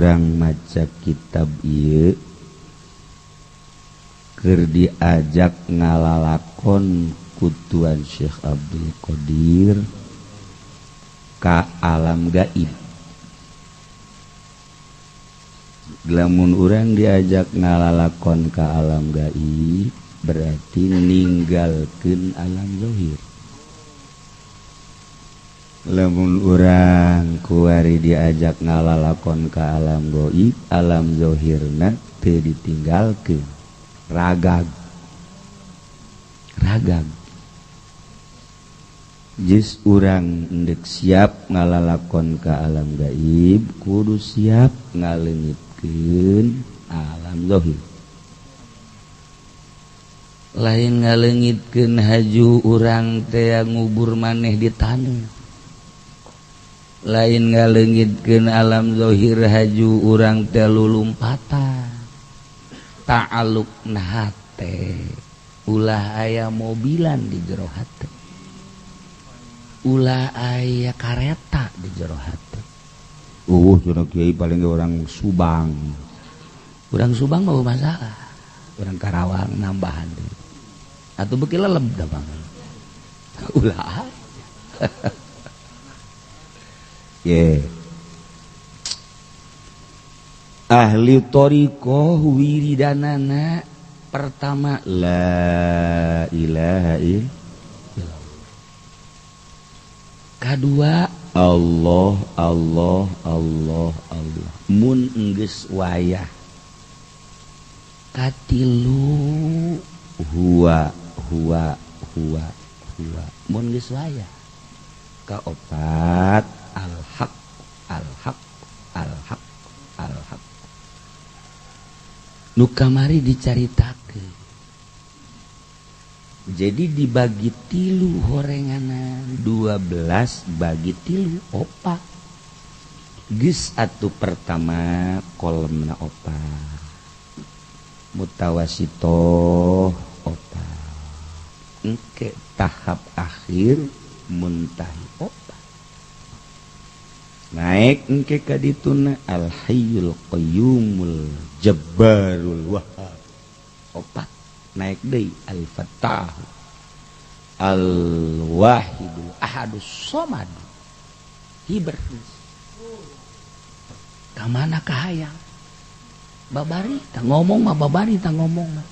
urang maca kitab ieu keur diajak ngalalakon kutuan Syekh Abdul Qadir ka alam gaib. Lamun urang diajak ngalalakon ka alam gaib berarti ninggalkeun alam zahir. Lamun urang kuari diajak ngalalakon ka alam gaib, alam zahirna teu ditinggalkeun, ragag. Jis urang endek siap ngalalakon ka alam gaib, kudu siap ngaleungitkeun alam zahir. Lain ngaleungitkeun haju urang teh ngubur maneh di taneuh. Lain ngaleungitkeun alam zahir haju urang teh lulumpatan. Ta'alluqna hate ulah aya mobilan di jero hate. Ulah aya kareta di jero hate. Cenah kiai paling ge orang Subang. Urang Subang mah masalah. Urang Karawang nambahan deui. Atuh beuki leleb da Bang. Ulah. Ye. Ahli thariqah wiridanana pertama la ilaha illallah. Kadua Allah Allah Allah Allah. Mun geus wayah. Katilu huwa huwa huwa huwa. Mun geus wayah. Kaopat al-haq al-haq al-haq al-haq. Nu kamari dicaritakeun. Jadi dibagi 3 horenganan, 12 bagi 3 opat. Geus atuh pertama kolemna opat. Mutawasitoh opat. Engke tahap akhir muntahi opat. Naik engke ka dituna al-hayyul qayyumul jabbarul wahhab. Opat. Naik deui al-fattah al-wahidul ahadus somad. Hiber. Kamana kahayang? Babari tah ngomong mah babari tah ngomong mah.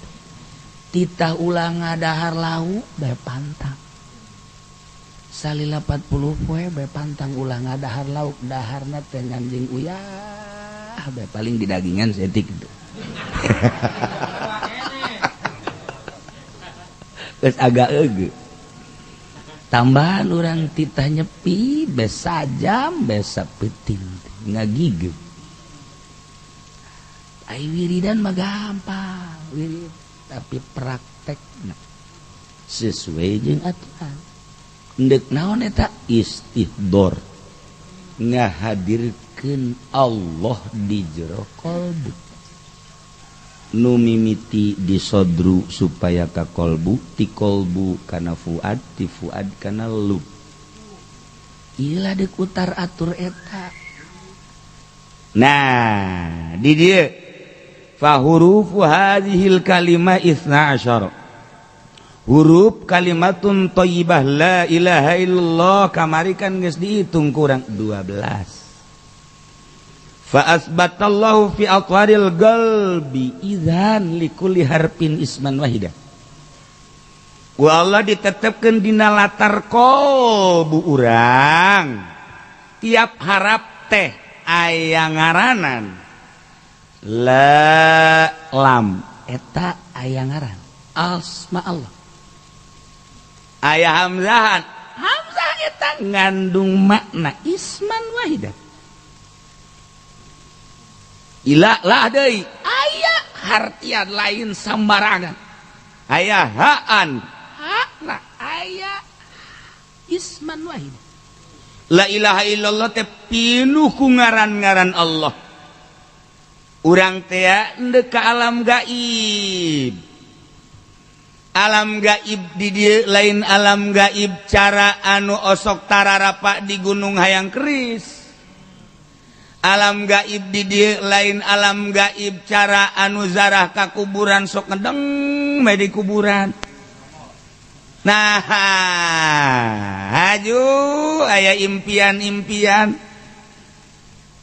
Titah ulang ngadahar lau bae pantang. Salila 40 poe bae pantang ulang ngadahar lauk daharna teh nganjing uyah bae paling di dagingan setik itu. Geus agak eueuh. Tambahan urang titah nyepi besa jam besa peuting ngagigeuh. Ai wiridan mah gampang, wirid tapi praktekna sesuai jeung aturan. Endek naon eta istihdor, ngahadirkeun Allah di jero qalbu. Nu mimiti di sodru supaya ka kolbu, ti kolbu kana fuad, ti fuad kana lub. Ilah deuk utar atur eta. Nah, di dieu fa hurufu hadhil kalimah 12. Huruf kalimatun thayyibah la ilaha illallah kamari kan geus dihitung kurang 12. Fa asbatallahu fi atwaril qalbi idzan likulli harfin isman wahida. Ku Allah ditetepkeun dina latar qalbu urang. Tiap harap teh aya ngaranan. La lam eta aya ngaran asma Allah. Aya hamzahan. Hamzah eta ngandung makna isman wahida. Ila lah deui aya hartian lain sambarangan. Aya haan, hakna aya isman wahid. La ilaha illallah teh pinuh ku ngaran-ngaran Allah. Urang teh endeu ka alam gaib. Alam gaib di dieu lain alam gaib cara anu osok tararapa di gunung hayang keris. alam gaib di dieu lain alam gaib cara anu zarah ka kuburan sok ngedeng mah di kuburan. Nah, haju aya impian-impian.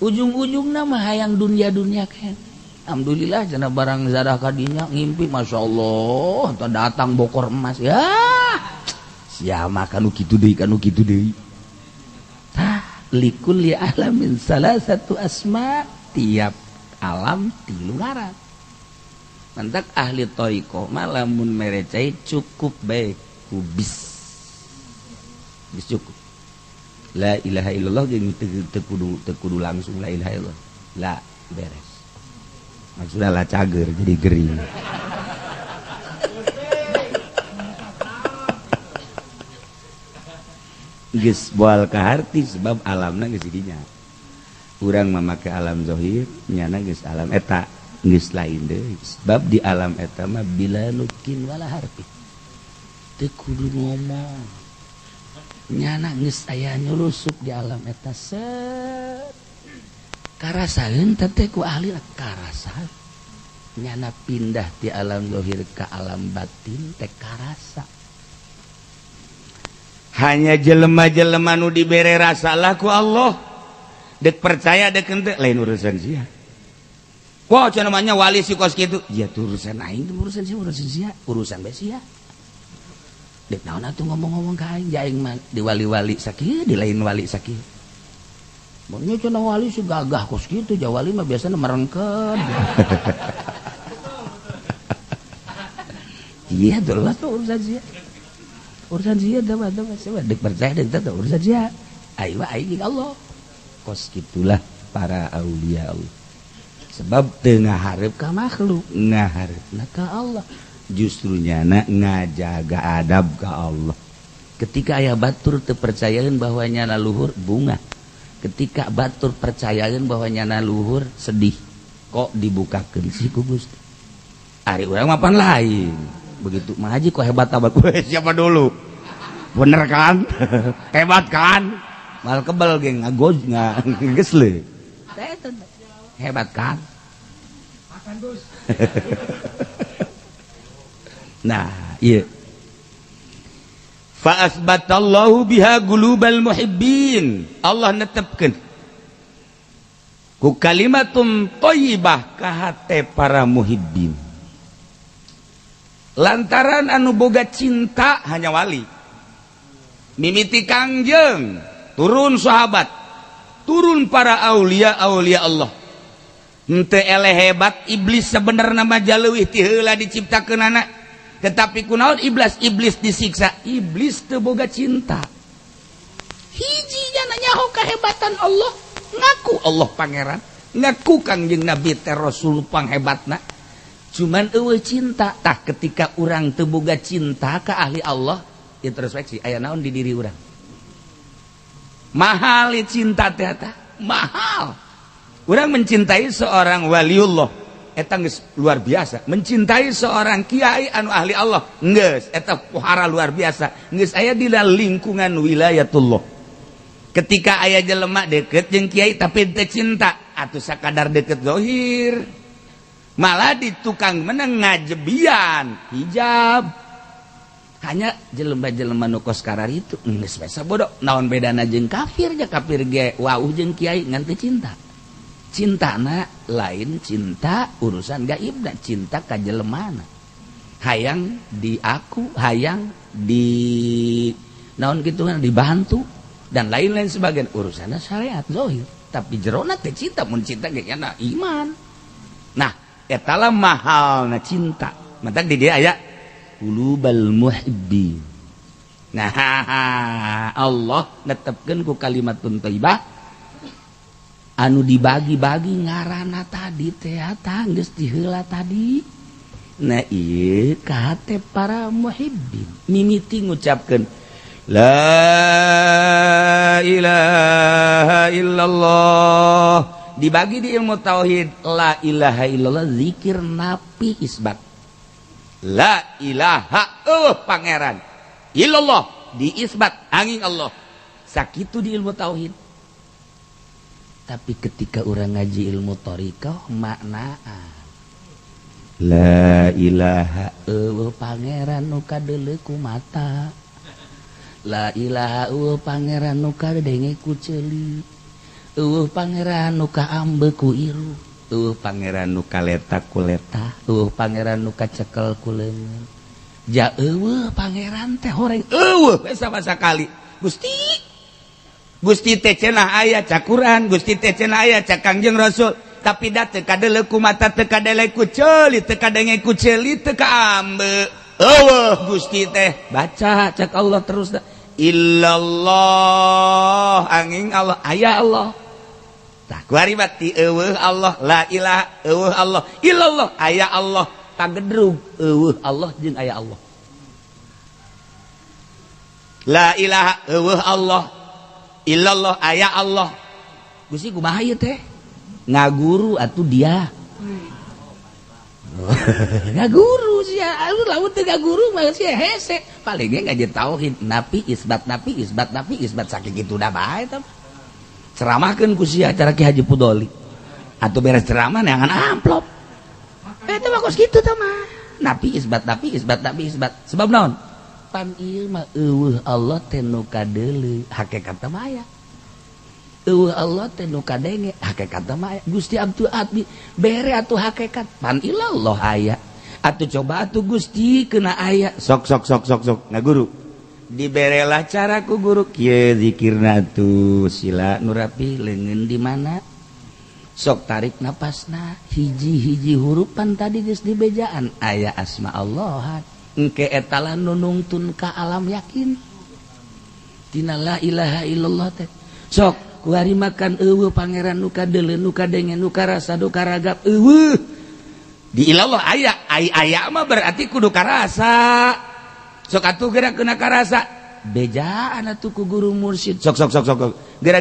Ujung-ujungna mah hayang dunia-dunia kan. Alhamdulillah cenah barang zarah kadinya ngimpi masyaallah tah datang bokor emas ya. Sia mah kanu kitu deui. Tah likulli alamin salasatu asma, tiap alam tilu ngaran. Mantak ahli thariqah mah lamun merecai cukup baik kubis cukup la ilaha illallah jeung teu kudu langsung la ilaha illallah la beres maksudna la cager jadi gering geus moal ka harti sebab alamna geus didinya urang mamake alam zahir nyana geus alam eta geus lain deui sebab di alam eta mah bila lukin wala harfi kudu ngomong nyana geus aya nyurusup di alam eta set karasaeun teh ku ahli karasa nyana pindah di alam zahir ka alam batin teh karasa hanya jelema-jelema nu dibere rasa lah ku Allah dek percaya dek henteu lain urusan sia wah cenah namanya wali si kos kitu ya urusan aing urusan sia urusan bae sia dek naon atuh ngomong-ngomong ka aing aing mah di wali-wali sakieu di lain wali sakieu mun nya cenah wali si gagah kos kitu ja wali mah biasana merengkeun iya dulu tuh urusan sia dah dek percaya dek teh urusan sia aing mah aing Allah kos kitulah para aulia Allah sebab teu ngaharep ka makhluk ngaharepna ka Allah justru nyana ngajaga adab ka Allah. Ketika aya batur teu percayaeun bahwa nyana luhur bunga. Ketika batur percayaeun bahwa nyana luhur sedih. Kok dibukakeun sih ku Gusti? Ari urang mah pan lain. Begitu mah haji kok hebat abad. Siapa dulu? Bener kan? Hebat kan? Mal kebal ge ngagoj geus leuh. Hebat kan? Makan Gus. Nah, iya. Fa asbatallahu biha qulubal muhibbin. Allah netepkeun ku kalimatum thayyibah ka hate para muhibbin. Lantaran anu boga cinta hanya wali. Mimiti kangjeng, turun sahabat, turun para aulia-aulia Allah. Henteu eleh hebat iblis sebenarna mah jaleuwih ti heula diciptakeunana. Tetapi kunaon iblis disiksa iblis teu boga cinta hiji nya nyaho kahebatan Allah ngaku Allah pangeran ngaku kangjeng Nabi teh Rasul panghebatna cuman eueuh cinta tah ketika urang teu boga cinta ka ahli Allah introspeksi aya naon di diri urang mahal cinta teh eta mahal urang mencintai seorang waliullah eta geus luar biasa mencintai seorang kiai anu ahli Allah geus eta pohara luar biasa geus aya di lingkungan wilayatullah ketika aya jelema deket jeung kiai tapi teu cinta atuh sakadar deket zahir malah di tukang meneng ngajebian hijab hanya jelema-jelema nu kos kararitu geus bae sabodo naon bedana jeung kafir nya kafir ge wauh jeung kiai ngan teu cinta cintana lain cinta urusan gaib dan cinta ka jelemana hayang di aku hayang di naon kitu kan dibantu dan lain-lain sebagian urusanna syariat zahir tapi jerona teh cinta mun cinta ge nya iman nah eta lah mahalna cinta matak di dia aya qulubal muhibbin nah Allah netepkeun ku kalimatun thayyibah anu dibagi-bagi ngaranna tadi teh geus diheula tadi nah ieu ka hate para muhibbin mimiti ngucapkeun la ilaha illallah dibagi di ilmu tauhid la ilaha illallah zikir napi isbat la ilaha pangeran illallah di isbat angin Allah sakitu di ilmu tauhid Tapi ketika orang ngaji ilmu thariqah maknaan la ilaha pangeran nu kadeuleu ku mata, la ilaha pangeran nu kadenge ku ceuli, pangeran nu kaambe ku iru, pangeran nu kaleta ku letah, pangeran nu kacekel ku leungeun. Ja pangeran teh horeng sama sakali. Gusti teh cenah aya ca Quran, Gusti teh cenah aya ca Kangjeng Rasul, tapi da teu kadeuleu ku mata, teu kadele ku ceuli, teu kadenge ku ceuli, teu kaambe. Gusti teh baca cak Allah terus da. Illallah angin Allah aya Allah. Tah kuari bati eueuh Allah, la ilaha eueuh Allah, illallah aya Allah, pagedrug eueuh Allah jeung aya Allah. La ilaha eueuh Allah, illallah aya Allah. Gusti kumaha ieu teh? Ngaguru atuh dia. Ngaguru sia, lamun teu ngaguru mah sia hese. Paling ge ngaji tauhid, napi isbat saking kitu da bae tah. Ceramahkeun ku sia acara Ki Haji Pudoli. Atuh beres ceramah neangan amplop. Eta mah kos kitu tah mah. Napi isbat. Sebab naon? Pan ieu mah eueuh Allah teh nu kadeuleu, hakikat mah aya. Eueuh Allah teh nu kadenge, hakikat mah aya. Gusti Abdul Abdi bere atuh hakikat, pan ilallah aya. Atuh coba atuh Gusti keuna aya. Sok ngaguru. Diberelah cara ku guru kieu zikirna tuh sila nu rapi leungeun di mana. Sok tarik napasna hiji-hiji hurupan tadi geus dibejaan aya asma Allah. Engke etalah nu nungtun ka alam yakin tina la ilaha illallah teh. Sok kuari makan eueuh pangeran nu kadeuleu nu kadenge nu karasa nu karagap eueuh di ilallah aya mah berarti kudu karasa. Sok atuh geura keuna karasa bejaan atuh ku guru mursyid. Sok gara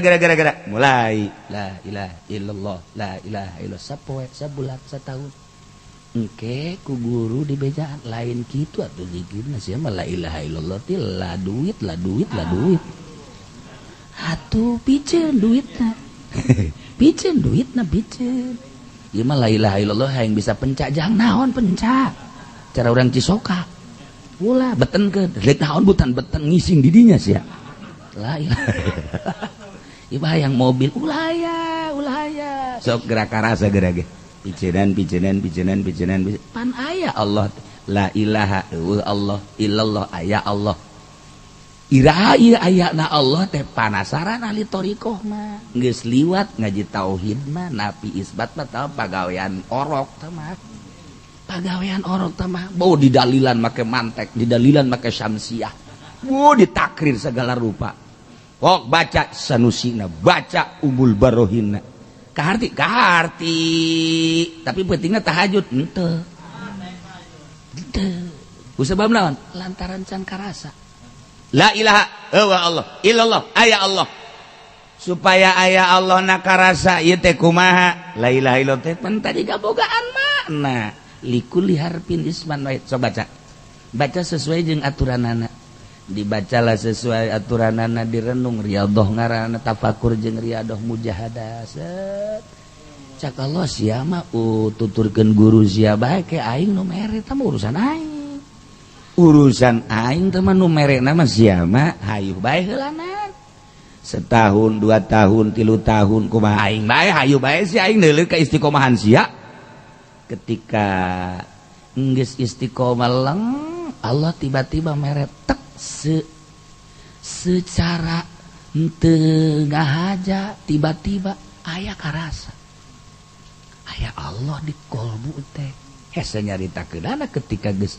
mulai la ilaha illallah la ilaha illallah sapoe sabulan sataun. Engke ku guru di bejaan lain kitu atuh zikirna sia mah la ilaha illallah teh la duit. Atuh piceun duitna. Piceun duitna. Ieu mah la ilaha illallah hayang bisa pencak jang naon pencak. Cara urang Cisoka. Ulah betenkeun, rek naon buten ngising di dinya sia. La ilaha. Ieu mah hayang mobil ulah aya. Sok gerak karasa geura ge. Picenan pan aya Allah la ilaha Allah illallah aya Allah iraha ieu ayana Allah teh panasaran ahli thariqah mah geus liwat ngaji tauhid mah napi isbat mah tah pagawean orok tah mah bau didalilan make mantek didalilan make syamsiah ditakrir segala rupa kok baca sanusina baca umul barohina kaharti tapi pentingnya tahajud henteu kusabab naon lantaran can karasa la ilaha Allah illallah aya Allah supaya aya Allah na karasa ieu teh kumaha la ilaha illallah teh pan tadi gabogaan makna likulli harfin isman wa coba baca sesuai jeung aturanana dibacalah sesuai aturanana direnung riyadhah ngaranna tafakur jeung riyadhah mujahadah set cak Allah sia mah tuturkeun guru sia bae ke aing nu mere teh urusan aing teh mah nu merena mah sia mah hayuh bae heulana setahun 2 tahun 3 tahun kumaha aing bae hayuh bae sia aing neuleuh ka istiqomahan sia ketika geus istiqomah leng Allah tiba-tiba mere tek secara teu ngahaja tiba-tiba aya karasa aya Allah di kolbu teh hese nyaritakeunana ketika geus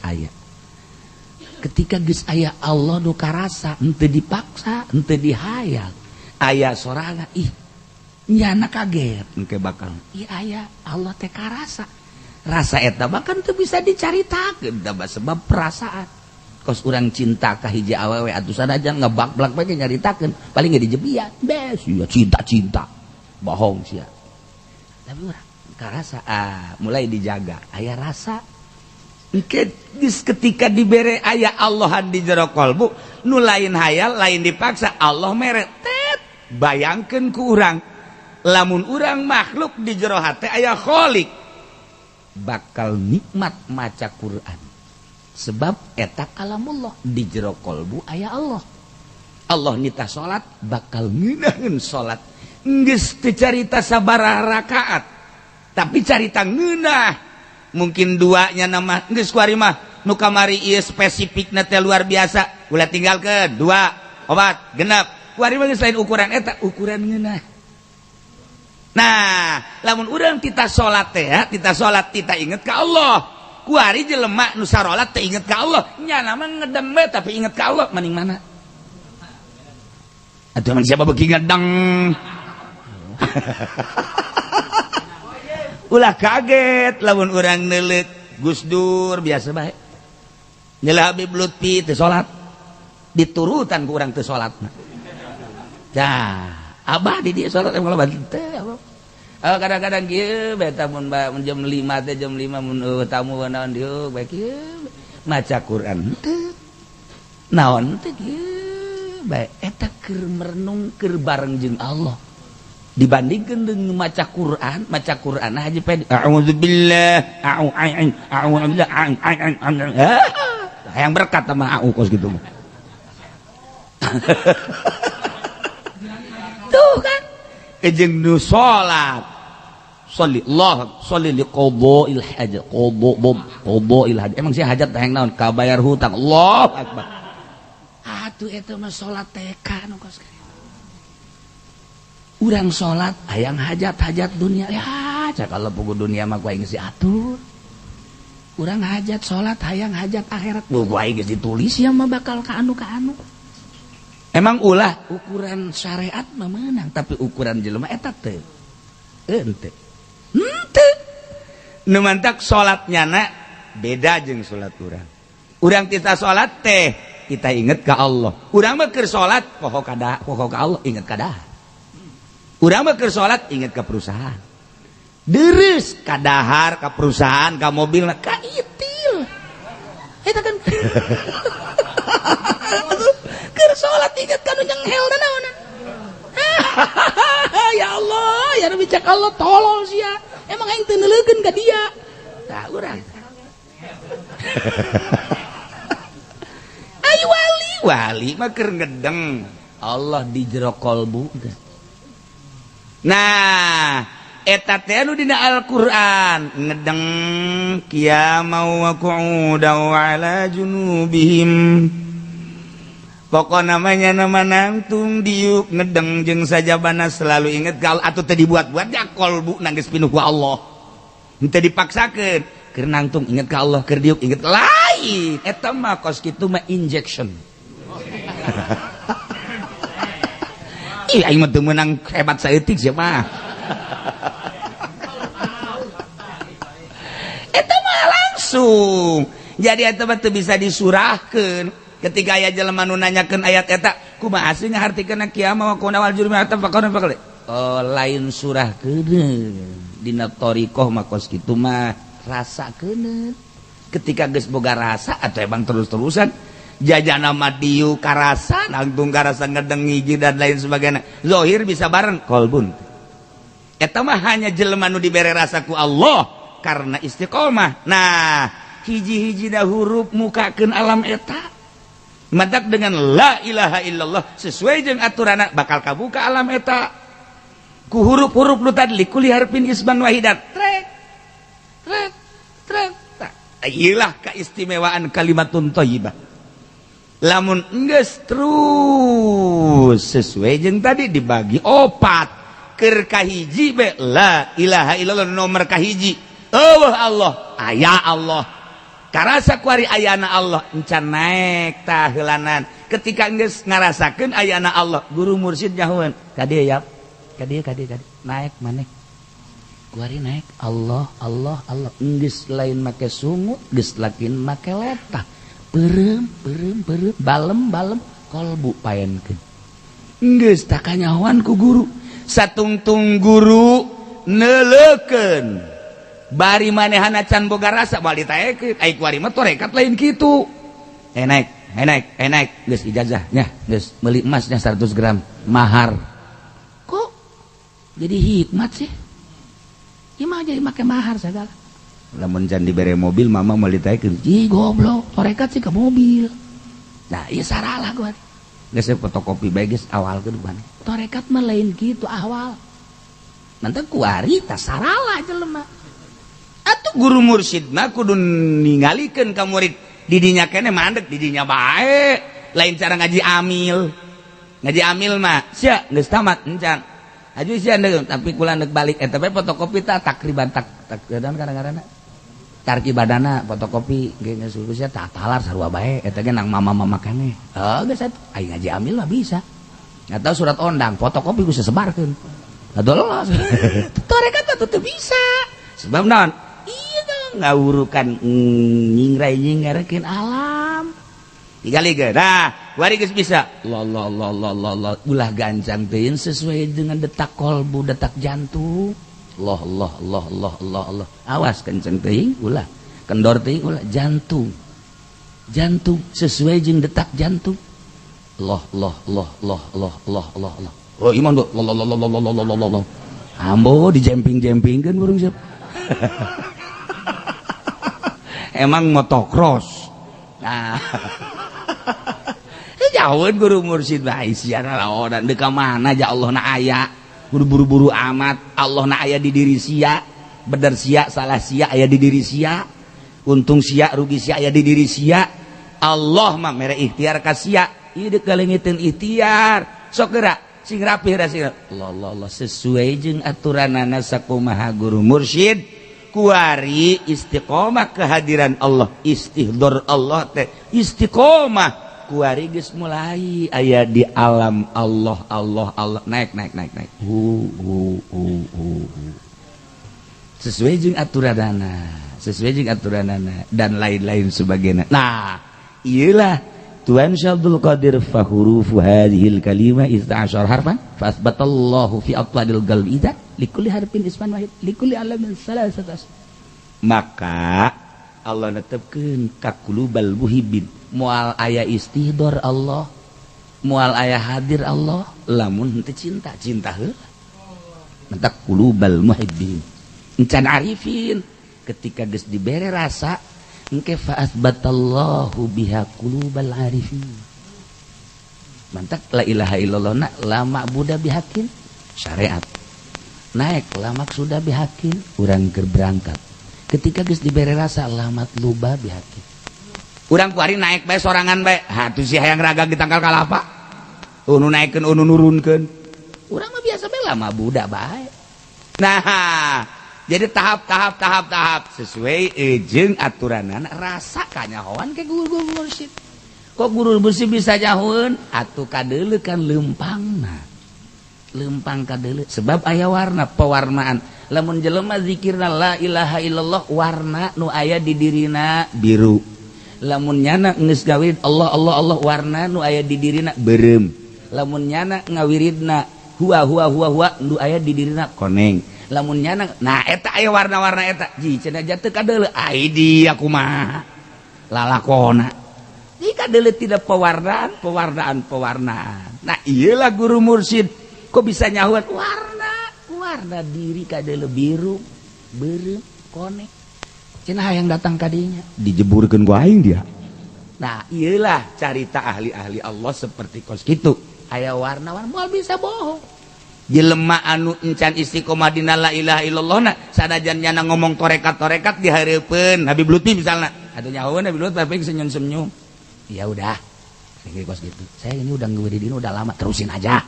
aya Allah nu karasa henteu dipaksa henteu dihayal aya sorangan nyana kaget engke bakal aya Allah teh karasa rasa eta bahkan teu bisa dicaritakeun sebab perasaan kos urang cinta ka hiji awewe atuh sanajan ngebak-blak bae nyaritakeun paling ge dijebian bes ya cinta bohong sia tapi urang karasa mulai dijaga aya rasa engke geus ketika dibere aya Allahan di jero kolbu nu lain hayal lain dipaksa Allah mere tet bayangkeun ku urang lamun urang makhluk di jero hate aya khalik bakal nikmat maca Quran sebab eta kalamullah di jero kolbu aya Allah. Allah nita salat bakal ngeunaheun salat geus teu carita sabaraha rakaat tapi carita ngeunah mungkin duanya nama geus kuari mah nu kamari ieu spesifikna teh luar biasa ulah tinggalkeun dua obat genep kuari mah geus lain ukuran eta ukuran ngeunah. Nah lamun urang kita salat teh ya kita salat kita inget ka Allah kuari jelema nu sarolat teh inget ka Allah nya mah ngedeng bae tapi inget ka Allah mending mana atuh man siapa beuki ngedeng ulah kaget lamun urang neuleuk Gus Dur biasa bae nyeula Habib Lutfi teu salat diturutan ku urang teu salatna dah abah di dia salat emang loba teh abah kadang-kadang kieu beta mun jam 5 teh jam 5 mun tamu naon dieu bae kieu maca Quran teu naon teh kieu bae eta keur merenung keur bareng jeung Allah dibandingkeun dengan maca Quran haji pede a'udzubillah hayang berkat sama au kos gitu mah tuh kan jeung nu salat sholli Allah sholli li qada'il hajat qada'il hajat emang sih hajat hayang naon kabayar hutang Allahu akbar atuh eta mah salat teka nu kos urang salat hayang hajat dunia ya cak Allah pugu dunia mah kuaing geus diatur urang hajat salat hayang hajat akhirat kuaing geus ditulis ya mah bakal ka anu emang ulah ukuran syariat mah meunang tapi ukuran jelema eta teu henteu nu mantak salatnya na beda jeung salat urang kita salat teh kita inget ka Allah urang mah keur salat poho ka Allah inget ka dahar urang mah keur salat inget ka perusahaan deres ka dahar ka perusahaan ka mobilna ka itil eta kan keur salat inget ka nu nyenghelna naonan ya Allah ya Rabbi cak Allah tolol sia emang aing teu neuleukeun ka dia tah urang ayo wali mah keur ngedeng Allah di jero kolbu nah eta teh anu dina Al-Qur'an ngedeng qiyamau wa qu'udan ala junubihim pokokna namanya nama nangtung diuk ngedeng jeung sajabana selalu inget ka Allah atuh teu dibuat-buat ya kolbu nanggeus pinuh ku Allah henteu dipaksakeun keur nangtung inget ka Allah keur diuk inget lain eta mah kos kitu mah injection ih aing mah teu meunang hebat saeutik sia mah eta mah langsung jadi eta mah teu bisa disurahkeun ketika aya jelema nu nanyakeun ayat eta kumaha sih ngahartikeun kiamah wa kuna wal jurmi eta fakon fakale oh lain surahkeun dina thariqah mah kos kitu mah rasakeun ketika geus boga rasa atuh emang terus-terusan jajana madiu karasa nangtung karasa ngedeng hiji dan lain sebagainya zahir bisa bareng kolbun eta mah hanya jelema nu dibere rasa ku Allah karena istiqomah nah hiji-hiji da huruf mukakeun alam eta madak dengan la ilaha illallah sesuai jeung aturana bakal kabuka alam eta ku huruf-huruf nu tadi kulli harfin isban wahidat trek iyalah keistimewaan kalimatun thayyibah lamun enggeus terus sesuai jeung tadi dibagi opat keur kahiji be la ilaha illallah nomor kahiji Allah aya Allah karasa kuari ayana Allah encan naik tah heulanan ketika enggeus ngarasakeun ayana Allah guru mursyid nyahoeun ka dieu ya ka dieu naik maneh kuari naik Allah enggeus lain make sungut geus lakin make letah perem balem kolbu payenkeun geus tak kanyahoan ku guru satungtung guru neuleukeun bari manehana can boga rasa bali taekeun ai kuari mah torekat lain kitu naik geus ijazah nya geus meuli emasnya 100 gram mahar kok jadi hikmat sih imah jadi make mahar segala lamun can dibere mobil mama mau ditaikeun ih goblok torekat sih ke mobil nah ieu saralah gua geus fotokopi bae geus awalkeun ban torekat mah lain kitu awal nanti kuari tas saralah jelema atuh guru mursyid mah kudu ningalikeun ka murid didinya kene mandek didinya bae lain cara ngaji amil mah sia geus tamat encan aju sia deung tapi kula neuk balik eta bae fotokopi takriban tak kadang-kadang tarkibadana fotokopi ge geus sia talar sarua bae eta ge nang mama-mama keneh geus aing ngaji amil mah bisa atau surat ondang fotokopi geus sebarkeun adolos torekat teh bisa sebab naon ieu ngawurukan nyingrai-nyinggarekeun alam tinggalikeun nah wari geus bisa Allah ulah gancang teuing sesuai dengan detak kolbu detak jantung Allah awas kenceng teuing ulah kendor teuing ulah jantung sesuai jeung detak jantung Allah oh iman do Allah ambo dijemping-jempingkeun burung siap emang motocross nah jauhin guru mursyid bae siana laonan deuk ka mana ja Allah na aya kudu buru-buru amat Allah na aya di diri sia bener sia salah sia aya di diri sia untung sia rugi sia aya di diri sia Allah mah mere ikhtiar ka sia ieu deuk kalengiteun ikhtiar sok geura sing rapih da sing Allah sesuai jeung aturanana sakumaha guru mursyid kuari istiqomah kehadiran Allah istihdor Allah teh istiqomah kuari geus mulai aya di alam Allah naik sesuai jeung aturanana dan lain-lain sebagainya nah iyalah Tuhan Syabdul Qadir fahurufu hadhil kalimah 11 harfan fasbatallahu fi atladil qalbi idzat likulli harfin isman wahid likulli alamin salasat maka Allah netepkeun ka qulubal muhibbin moal aya istihdor Allah moal aya hadir Allah lamun henteu cinta heula mentak qulubal muhibbin encan arifin ketika geus dibere rasa engke fa'asbatallahu biha qulubal arifin mantak la ilaha illallah na la ma'budu bihaqqin syariat naik la maksuda bihaqqin urang keur berangkat ketika geus dibere rasa la matluba bihaqqin urang kuari naik bae sorangan bae hatuh si hayang raga di tangkal kalapa unu naikeun unu nurunkeun urang mah biasa bae la ma'budu bae nah jadi tahap sesuai jeung aturanana rasa kanyahoan ke guru mursyid kok guru mursyid bisa nyahoeun atuh kadeuleu kan lempang kadeuleu sebab aya warna pewarnaan lamun jelema zikirna la ilaha illallah warna nu aya di dirina biru lamun nyana geus gawe Allah warna nu aya di dirina beureum lamun nyana ngawiridna huwa nu aya di dirina koneng lamun nyana nah eta aya warna-warna eta ji cenah jatuh kadeuleu ai di aku mah lalakona di kadeuleu tidak pewarnaan nah iyalah guru mursyid kok bisa nyahuan warna diri kadeuleu biru beureum koneng cenah hayang datang ka dinya dijeburkeun ku aing dia nah iyalah carita ahli-ahli Allah seperti kos kitu aya warna-warna moal bisa bohong jelema anu encan istiqomah dina la ilaha illallah na sanajan nyana ngomong torekat di hareupeun Habib Lutfi misalna atuh nyahoeun Habib Lutfi tapi senyum-senyum ya udah kayak kos gitu saya ini udah ngewiridin udah lama terusin aja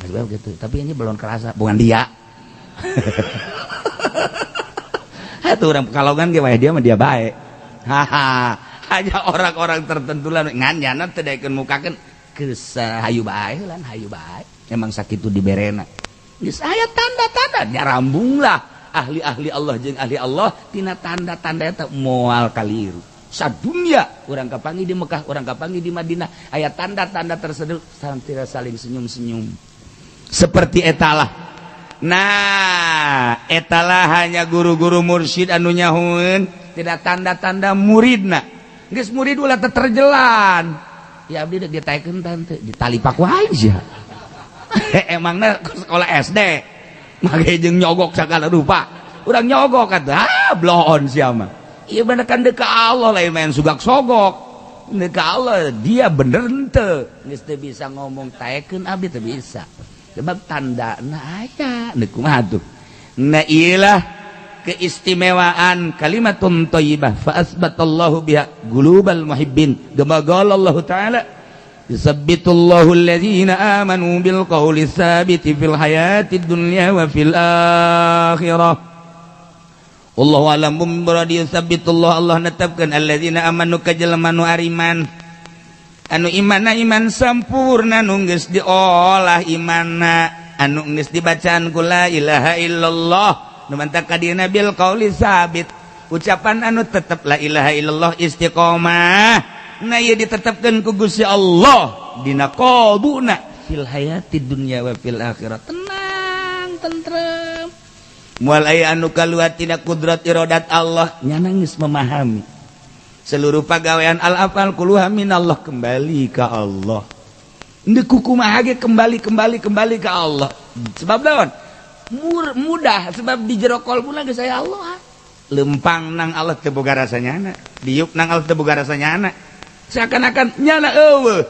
sebab gitu tapi ini belum kerasa bukan dia atuh urang Pekalongan ge wae dia mah dia bae hanya orang-orang tertentu lah ngan nyana teu daekeun mukakeun geus hayu bae lan hayu bae emang sakitu diberena geus aya tanda-tanda nyarambunglah ahli-ahli Allah jeung ahli Allah tina tanda-tanda eta moal kaliru sadunya urang kapanggih di Mekah urang kapanggih di Madinah aya tanda-tanda tersebut sampai saling senyum-senyum seperti etalah nah etalah hanya guru-guru mursyid anu nyahoeun tidak tanda-tanda muridna geus murid ulah teu terjelan ya abdi deuk ditaekeun tante ditalipak wae sia emangna sekolah SD make jeung nyogok sagala rupa urang nyogok kata bloon sia mah ieu bener kan deuk ka Allah lain main sugak sogok deuk ka Allah dia bener henteu geus teu bisa ngomong taekeun abdi teu bisa sebab tandana aya deuk kumaha tuh na iyalah keistimewaan kalimatun thayyibah fa asbatallahu biha qulubal muhibbin kama qala Allah taala yusabbitullahu alladhina amanu bil qawli tsabiti fil hayatid dunya wa fil akhirah wallahu alam muradi yusabbitullah Allah netepkeun alladhina amanu ka jelema nu ariman anu imanna iman sampurna nu geus diolah imanna anu geus dibacaan ku la ilaha illallah nu mantak ka dina bil qauli sabit ucapan anu tetep la ilaha illallah istiqomah na ieu ditetepkeun ku Gusti Allah dina qalbuna fil hayatid dunya wa fil akhirah tenang tentrem moal aya anu kaluar tina kudrat iradat Allah nyana geus memahami seluruh pagawean al afal kulluha minallah kembali ka Allah ndeu kumaha ge kembali ka Allah sebab naon mudah sebab di jero qalbuna geus aya Allah lempang nang Allah teu boga rasanyana diuk nang Allah teu boga rasanyana seakan-akan nyana eueuh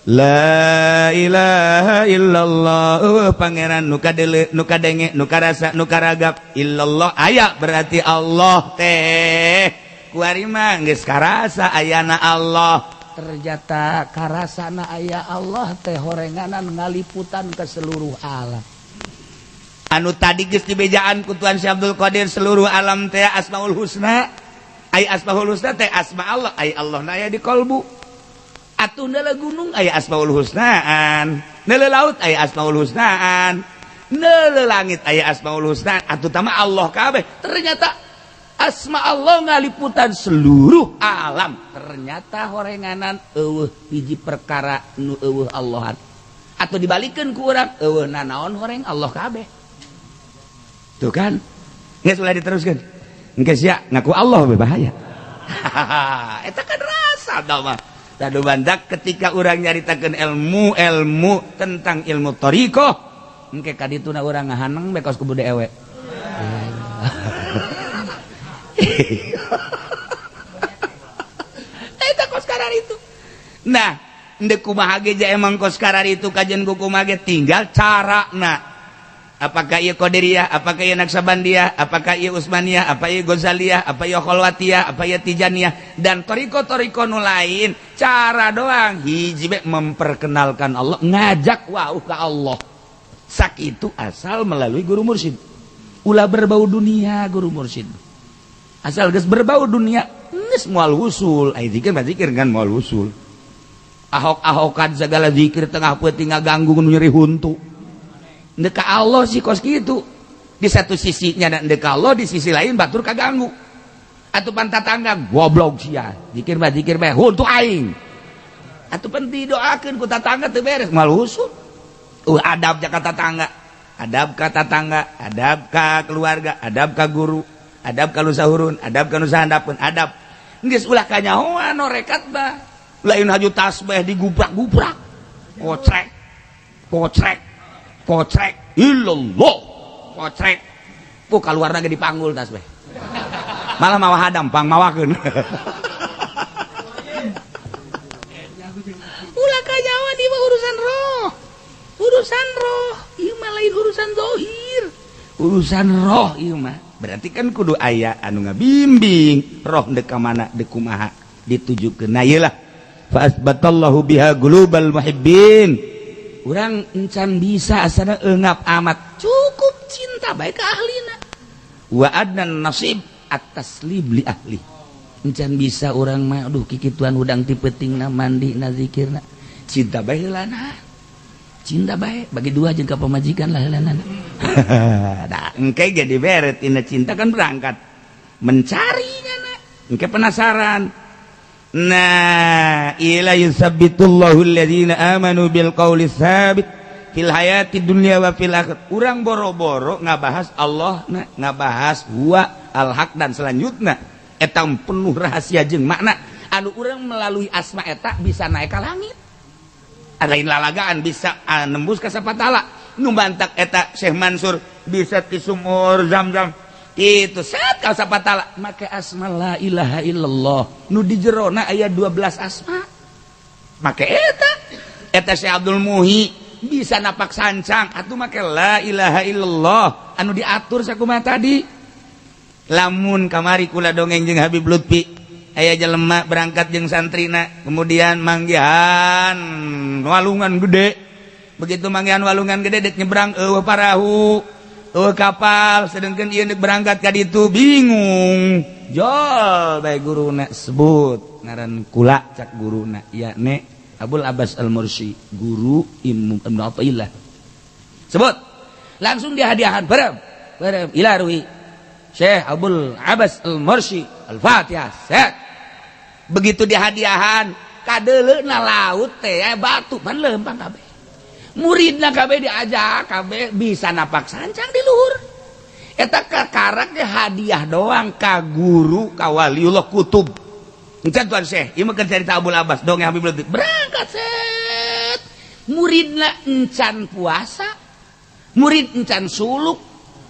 la ilaha illallah pangeran nu kadeuleu nu kadenge nu karasa nu karagap illallah aya berarti Allah teh kuari mah geus karasa ayana Allah ternyata karasana aya Allah teh horenganan ngaliputan ke seluruh alam anu tadi geus dibejaan ku Tuhan Syekh Abdul Qadir seluruh alam teh asmaul husna ai asmaul husna teh asma Allah ai Allah na aya di qalbu atuh neula gunung aya asmaul husnaan neula laut aya asmaul husnaan neula langit aya asmaul husna atuh tama Allah kabeh ternyata asma Allah ngaliputan seluruh alam ternyata horenganan eueuh hiji perkara nu eueuh Allah atuh dibalikeun ku urang eueuh nanaon horeng Allah kabeh tuh kan geus ulah diteruskeun engke sia ngaku Allah bahaya eta kan rasa da mah tadu bandak ketika urang nyaritakeun ilmu tentang ilmu thariqah engke ka dituna urang ngahaneng bekos ku bude ewe eta kos karar itu nah ndeu kumaha ge emang kos karar itu kajen ku kumaha ge tinggal carana apakah ieu Qadiriyah, apakah ieu Naksabandiyah, apakah ieu Utsmaniyah, apa ieu Ghazaliyah, apa ieu Khalwatiyah, apa ieu Tijaniyah dan toriko-toriko nu lain cara doang hiji be memperkenalkan Allah ngajak wauh ka Allah sakitu asal melalui guru mursyid ulah berbau dunia guru mursyid asal geus berbau dunia geus moal usul ai zikir kan moal usul ahok-ahokan segala zikir tengah peuting ngaganggu nu nyeri huntu ndek ka Allah sih kos kitu di satu sisinya dan ndek ka Allah di sisi lain batur kaganggu atuh pan tatangga goblok sia zikir bae huntu aing atuh penting doakeun ku tatangga teu beres moal usul adab ka tatangga adab ka keluarga adab ka guru adab ka lusahurun adab ka nusahandapeun adab geus ulah kanyahoan norekat bah lain haju tasbih digubrak-gubrak kocrek illallah kocrek ku kaluar lagi dipanggul tasbih malah mawa hadam pang mawakeun ulah kanyahoan ieu mah urusan roh ieu mah lain urusan zahir urusan roh ieu mah berarti kan kudu aya anu ngabimbing roh dek ka mana dek kumaha ditujukeun na ieu lah fa asbatallahu biha qulubal muhibbin urang encan bisa asana eungap amat cukup cinta bae ka ahlina wa adnan nasib at-taslim li ahli encan bisa urang mah aduh kikituan udang ti peutingna mandina zikirna cinta bae heulana cinta bae bagi dua jeung ka pamajikan lah heulana da engke ge dibere tina cinta kan berangkat mencarinya na engke penasaran nah ila yusabbitullahu alladhina amanu bil qawli tsabit fil hayati dunya wa fil akhirah urang boro-boro ngabahas Allah ngabahas huwa al haq dan selanjutnya eta penuh rahasia jeung makna anu urang melalui asma eta bisa naik ka langit ada lain lalagaan bisa nembus ka sapatala nu bantak eta Syekh Mansur bisa ti sumur Zam-Zam itu saat kau sapatala make asma la ilaha illallah nu di jerona aya 12 asma make eta Syekh Abdul Muhi bisa napak sancang atuh make la ilaha illallah anu diatur sakumaha tadi lamun kamari kula dongeng jeung Habib Lutfi aya jelema berangkat jeung santrina kemudian manggihan walungan gede begitu manggihan walungan gede dek nyebrang eueuh parahu eueuh kapal sedengkeun ieu deuk berangkat ka ditu bingung jol bae guruna sebut ngaran kula cak guruna yakni Abul Abbas Al-Mursi guru Ibnu Athaillah sebut langsung dihadiahan barem ila ruhi Syekh Abul Abbas Al-Mursi Al-Fatihah set begitu dihadiahan kadeleuna laut teh batu pan leumpang kabeh muridna kabeh diajak kabeh bisa napak sancang di luhur eta kakarak ge hadiah doang ka guru ka waliullah kutub encan tuan Syekh ieu mah cerita Abul Abbas dongeng Habib Lutfi berangkat set muridna encan puasa murid encan suluk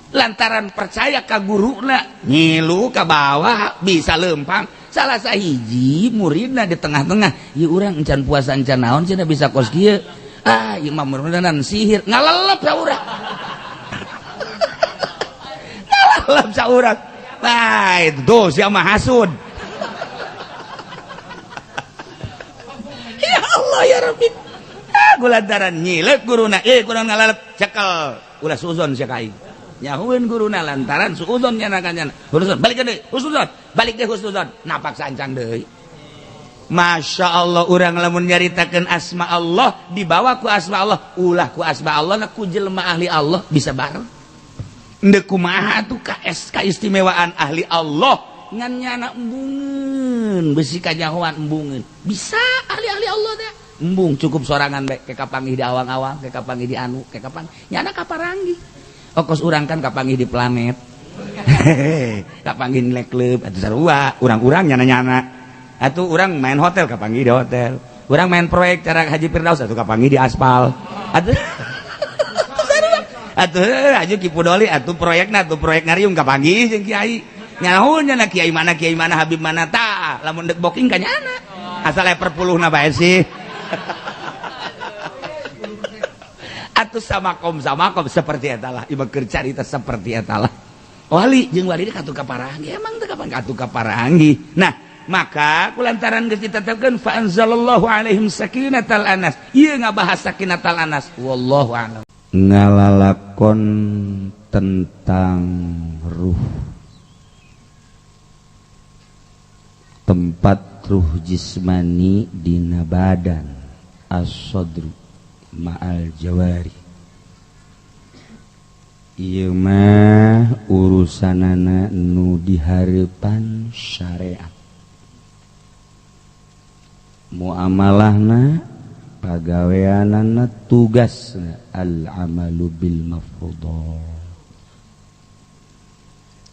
lantaran percaya ka guruna ngilu ka bawah bisa leumpang salah sahiji muridna di tengah-tengah ieu urang encan puasa encan naon cenah bisa kos kieu ieu mah mudah-mudahan sihir ngalelep saurang ngalelep saurang nah itu tuh sia mah hasud ya Allah ya Rabbi kulantaran nyilep guruna kurang ngalelep cekel ulah suzon sia ka aing nyahuin guruna lantaran suudon nyana-nyana husnuzon balik deui husnuzon balik deui husnuzon napak sancang deui Masya Allah urang lamun nyaritakeun asma Allah dibawa ku asma Allah ulah ku asma Allah na ku jelema ahli Allah bisa bareng endeu kumaha tuh kaistimewaan ahli Allah ngan nyana embungeun besi kanyahoan embungeun bisa ahli-ahli Allah teh embung cukup sorangan bae ke kapanggih di awang-awang ke kapanggih di anu ke kapan nyana kaparanggih kos urang kan kapanggih di planet kapanggih di klub atuh sarua urang-urang nyana-nyana atuh urang main hotel kapanggih di hotel urang main proyek cara Haji Firdaus atuh kapanggih di aspal atuh sarua atuh aju Kipudoli atuh proyekna atuh proyek ngariung kapanggih jeung kiai nyahoun nya kiai mana Habib mana tah lamun deuk booking ka nyana asal perpuluhna bae sih atuh samakom seperti etalah ieu keur carita seperti etalah wali jeung wali katu kaparanggih emang teu kapan katu kaparanggih nah maka kulantaran geus ditetepkeun fa anzalallahu alaihim sakinatal anas ieu ngabahas sakinatal anas wallahu a'lam ngalalakon tentang ruh tempat ruh jismani dina badan as-sadru ma'al jawari ieu mah urusanana nu dihareupan syariat muamalahna pagaweanana tugasna al-amalu bil mafruḍat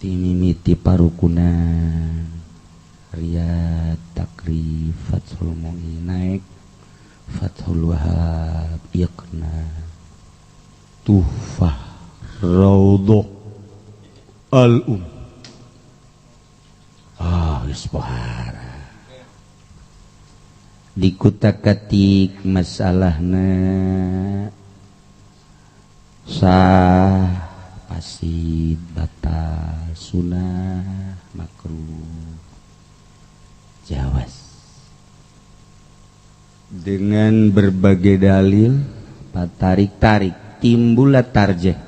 timimiti parukunan riyad takrif fathul mu'in naik Fathul Wahab Iqna Tuhfah Raudhah Al-Um Isbahara dikutak-katik masalahna sah pasid batal sunah makruh jawas dengan berbagai dalil tarik-tarik timbullah tarjih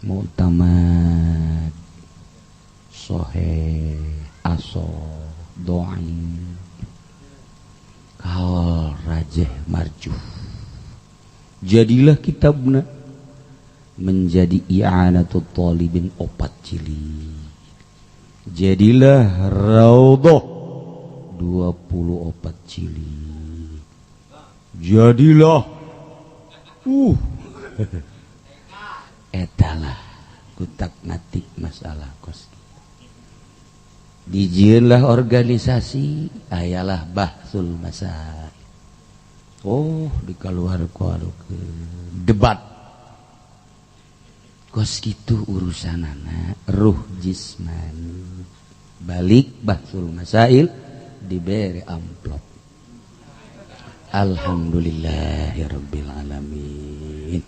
mu'tamad sahih asah dhaif kaul rajih marjuh jadilah kitabna menjadi i'anatul talibin opat cili jadilah raudhah 24 cili jadilah etalah kutak natik masalah kos dijieunlah organisasi ayalah bahsul masail Oh dikaluar-keluarkeun debat kos kitu urusanana ruh jismani balik bahsul masail diberi amplop. Alhamdulillahirabbil alamin.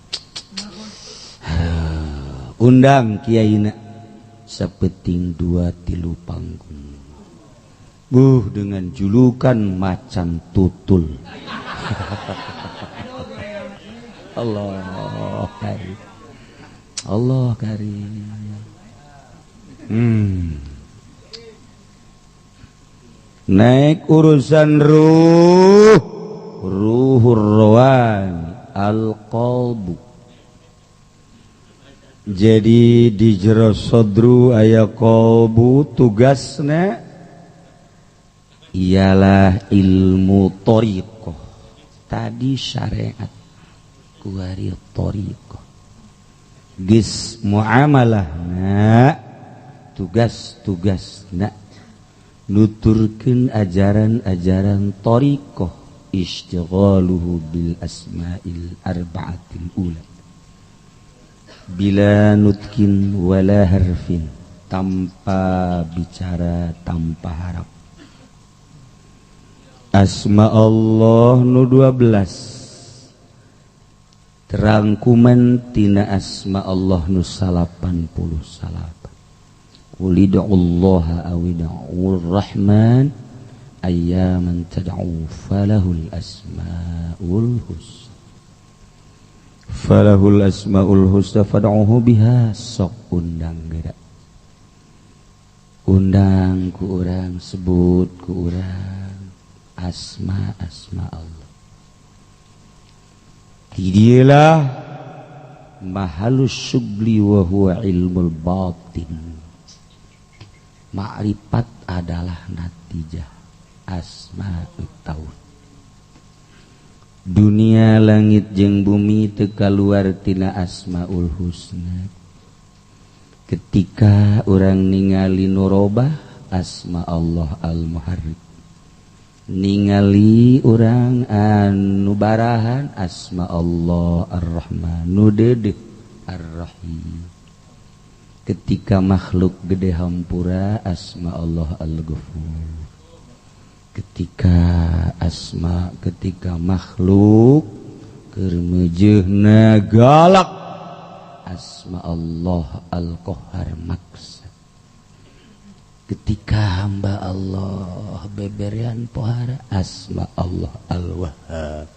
Undang kiaina sapeting 2-3 panggung. Dengan julukan macan tutul. Allah karim. Allah karim. Naik urusan ruhur rawani al-qalbu. Jadi di jero sodru aya qalbu tugasna ialah ilmu thariqah. Tadi syariat kuari thariqah. Geus muamalahna tugas-tugasna nuturkeun ajaran-ajaran thariqah istighaluhu bil asma'il arba'atil ula bila nutkin wala harfin tanpa bicara tanpa harap. Asma Allah nu 12 terangkuman tina asma Allah nu 88. Qulid'ullaha awid'ur rahman ayyaman tad'u falahul asmaul husna. Falahul asmaul husna fad'uhu biha. Sok undang geura. Undang ku urang, sebut ku urang asma-asma Allah. Tidilah mahalus syugli wa huwa ilmul batin. Ma'rifat adalah natijah asma'ut taun. Dunia langit jeung bumi teu kaluar tina asmaul husna. Ketika orang ningali nurobah asma Allah al-muharrik, ningali orang anu barahan asma Allah ar-rahman, nu dedeh ar-rahim. Ketika makhluk gede hampura asma Allah al-ghafur. Ketika makhluk keur meujeuhna galak asma Allah al-qahhar maksa. Ketika hamba Allah beberean pohara asma Allah al-wahhab.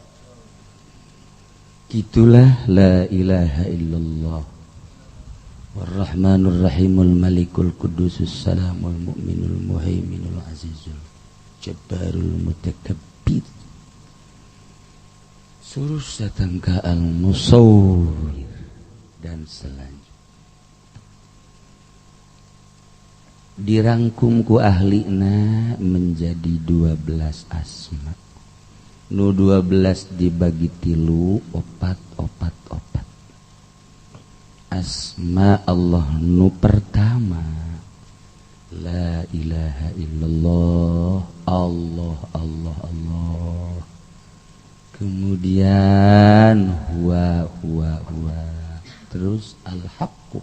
Kitulah la ilaha illallah Ar-Rahmanur Rahimul Malikul Qudusus Salamul Mu'minul Muhaiminul Azizul Jabbarul Mutakabbir. Suruh datang ke Al-Musawwir dan selanjutnya. Dirangkum ku ahlina menjadi 12 asma. Nu 12 dibagi 3 opat. Asma Allah nu pertama la ilaha illallah Allah. Kemudian huwa. Terus al-haqqu.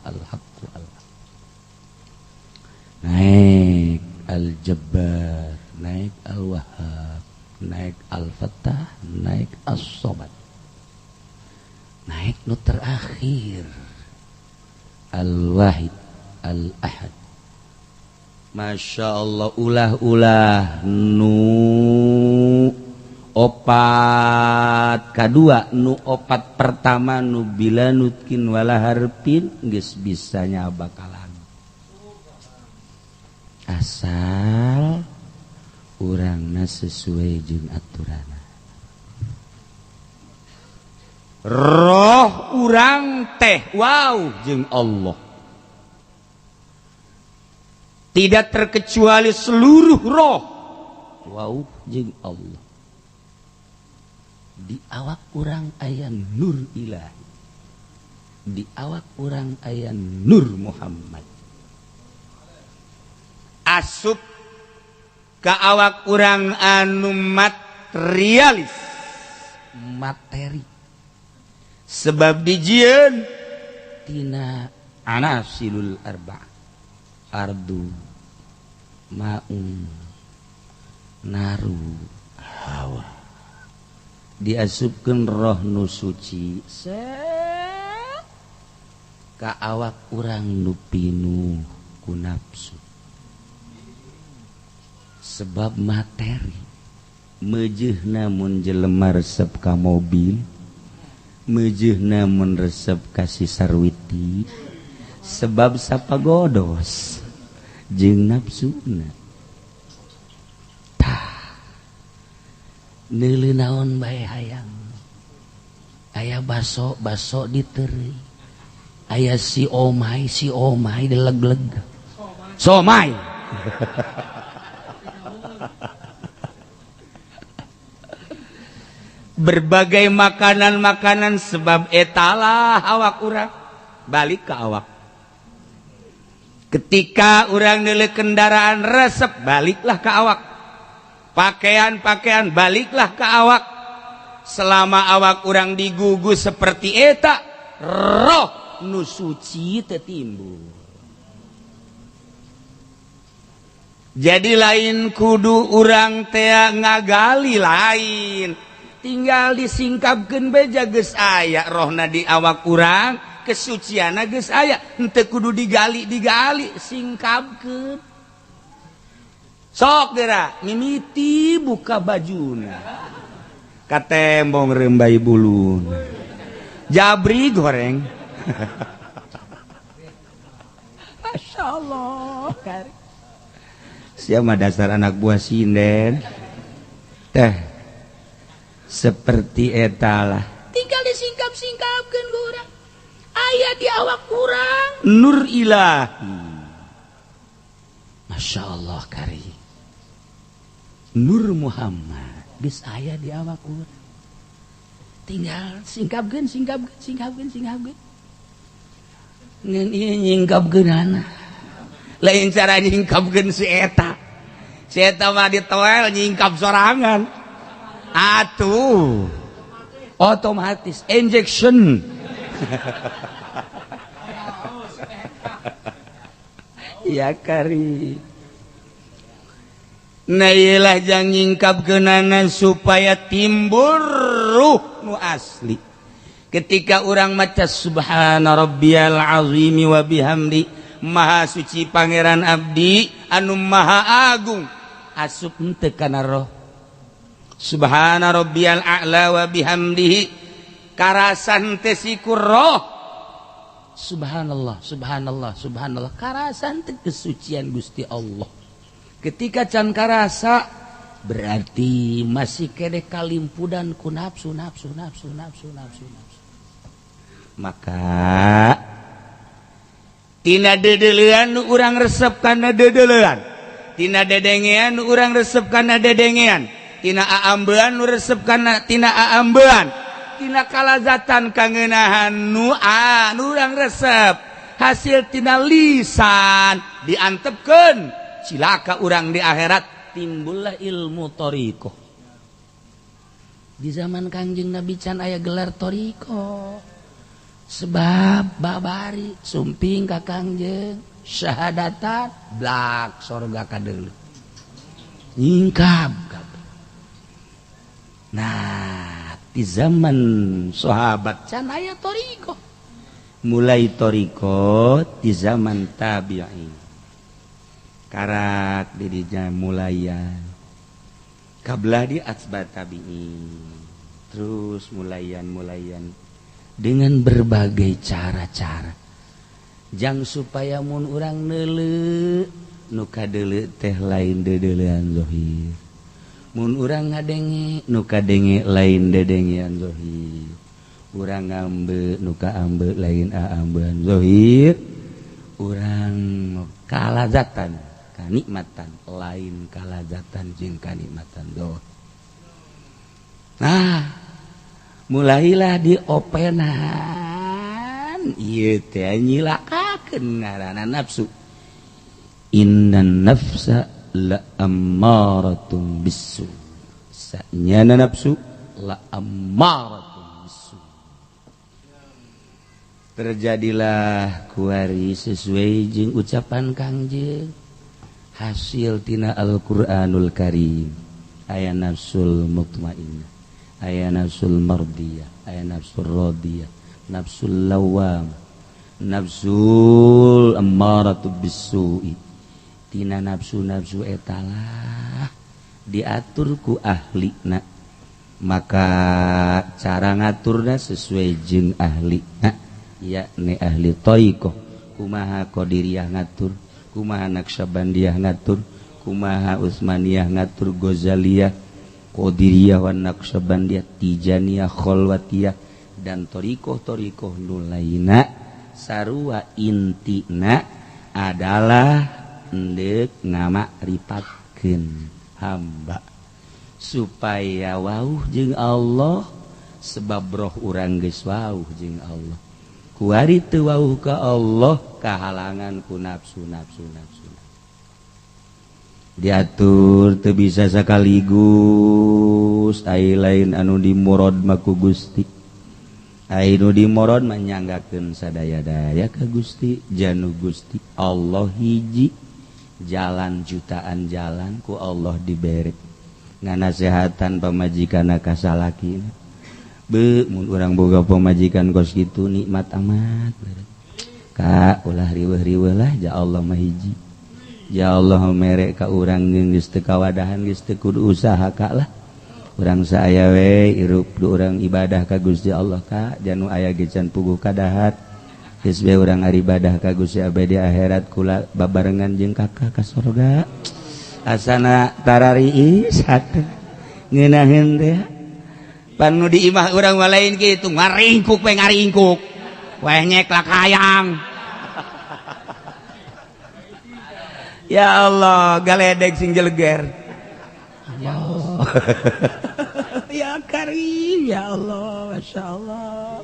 Naik al-jabbar, naik al-wahhab, naik al-fattah, naik as-samad. Naik nu terakhir al-wahid, al-ahad. Masya Allah, ulah nu opat kadua, nu opat pertama nu bila nutkin wala harpin geus bisanya bakalan. Asal urangna sesuai jeung aturana. Roh urang teh wow jeung Allah. Tidak terkecuali seluruh roh wow jeung Allah. Di awak urang aya nur ilahi. Di awak urang aya nur Muhammad. Asup ka awak urang anu materialis materi sebab dijieun tina anasilul arba ardu maun naru hawa diasupkeun roh nu suci ka awak urang nu pinuh ku nafsu sebab materi meujeuna mun jelema resep ka mobil meujeuna mun resep ka sisarwiti sebab sapagodos jeung nafsuna neuleuh naon bae hayang aya baso diteri aya si omai deleg-leg somai berbagai makanan sebab etalah awak urang balik ke awak ketika urang neuleuh kendaraan resep baliklah ke awak pakaian baliklah ke awak selama awak urang digugus seperti eta roh nu suci teu timbul jadi lain kudu urang teh ngagali lain tinggal disingkapkeun beja geus aya rohna di awak urang kesucianna geus aya henteu kudu digali singkapkeun sok geura mimiti buka bajuna katembong rembai bulun jabri goreng Masya Allah siapa dasar anak buah sinden teh seperti etalah tinggal disingkap-singkapkeun ku urang aya di awak urang nur ilahi Masya Allah kari Nur Muhammad geus aya di awak urang tinggal singkapkeun ngan ieu nyingkapkeunana lain cara nyingkapkeun si eta mah ditoel nyingkap sorangan atuh otomatis injection ya kari nailah jang nyingkapkeunana supaya timbul ruh nu asli ketika urang maca subhana rabbiyal azim wa bihamdi maha suci pangeran abdi anu maha agung asup henteu kana roh subhana rabbiyal a'la wa bihamdihi karasan teh siku roh subhanallah karasan teh kesucian Gusti Allah ketika can karasa berarti masih kene kalimpudan ku nafsu maka tina dedeleuan nu urang resep kana dedeleuan tina dedengean nu urang resep kana dedengean tina aambean nu resep kana tina aambean tina kalazatan kangeunahan nu urang resep hasil tina lisan diantepkeun cilaka urang di akhirat timbullah ilmu thariqah di zaman Kangjeng Nabi can aya gelar thariqah sebab babari sumping ka Kangjeng syahadatan blak sorga kadeuleuh nyingkap nah di zaman sahabat can aya thariqah mulai thariqah di zaman tabi'in karak dirinya mulayan kablah di atsbat tabi'in terus mulayan dengan berbagai cara-cara jang supaya mun urang neuleuh nu kadeuleuh teh lain dedeleuan zahir mun urang ngadenge nu kadenge lain dedengean zahir urang ngambe nu kaambe lain aambean zahir urang kalazatan kanikmatan lain kalazatan jeung kanikmatan doh nah mulailah diopenan ieu teh nyilakakeun ngaranna nafsu innan nafsa la ammaratun bisu sanyana nafsu la ammaratun bisu. Terjadilah kuari sesuai jeung ucapan Kangjeng hasil tina Al-Qur'anul Karim. Aya nafsul mutmainnah, aya nafsul mardiyah, aya nafsul radiyah, nafsul lawam, nafsul ammaratu bisu'i. Tina nafsu-nafsu etalah diatur ku ahlina, maka cara ngaturna sesuai jeung ahlina, yakni ahli thariqah. Kumaha Qadiriyah ngatur, kumaha Naqsabandiyah ngatur, kumaha Utsmaniyah ngatur, Ghazaliyah, Qadiriyah wan Naqsabandiyah, Tijaniyah, Khalwatiyah, dan thariqah-thariqah nu lainna. Sarua intina adalah endek ngamakripatkeun hamba supaya wauh jeung Allah, sebab roh urang geus wauh jeung Allah. Kuari teu wauh ka Allah kahalangan ku nafsu-nafsu. Diatur teu bisa sakaligus, ai lain anu dimurod mah ku Gusti, ai nu dimurod mah nyanggakeun sadaya-daya ka Gusti. Janu Gusti Allah hiji, jalan jutaan jalan ku Allah dibere, nganasehatan pamajikanna ka salakina. Be mun urang boga pamajikan kos kitu nikmat amat. Ka ulah riweuh-riweuh lah, ja Allah mah hiji. Ya Allah mere ka urang geus teu kawadahan geus teu kudu usaha ka lah. Urang saaya we irup du urang ibadah ka Gusti Allah ka, janu aya ge can puguh kadahat. Geus bae urang ari ibadah ka Gusti abadi akhirat kula babarengan jeung Kakak ka surga. Asana tarariis hate ngeunaheun teh. Pan nu di imah urang mah lain kitu, ngaringkuk we ngaringkuk. Weh nyeklak hayang. Ya Allah, galedeg sing jeleger. Ya Allah. Ya Karim, ya Allah, Masya Allah.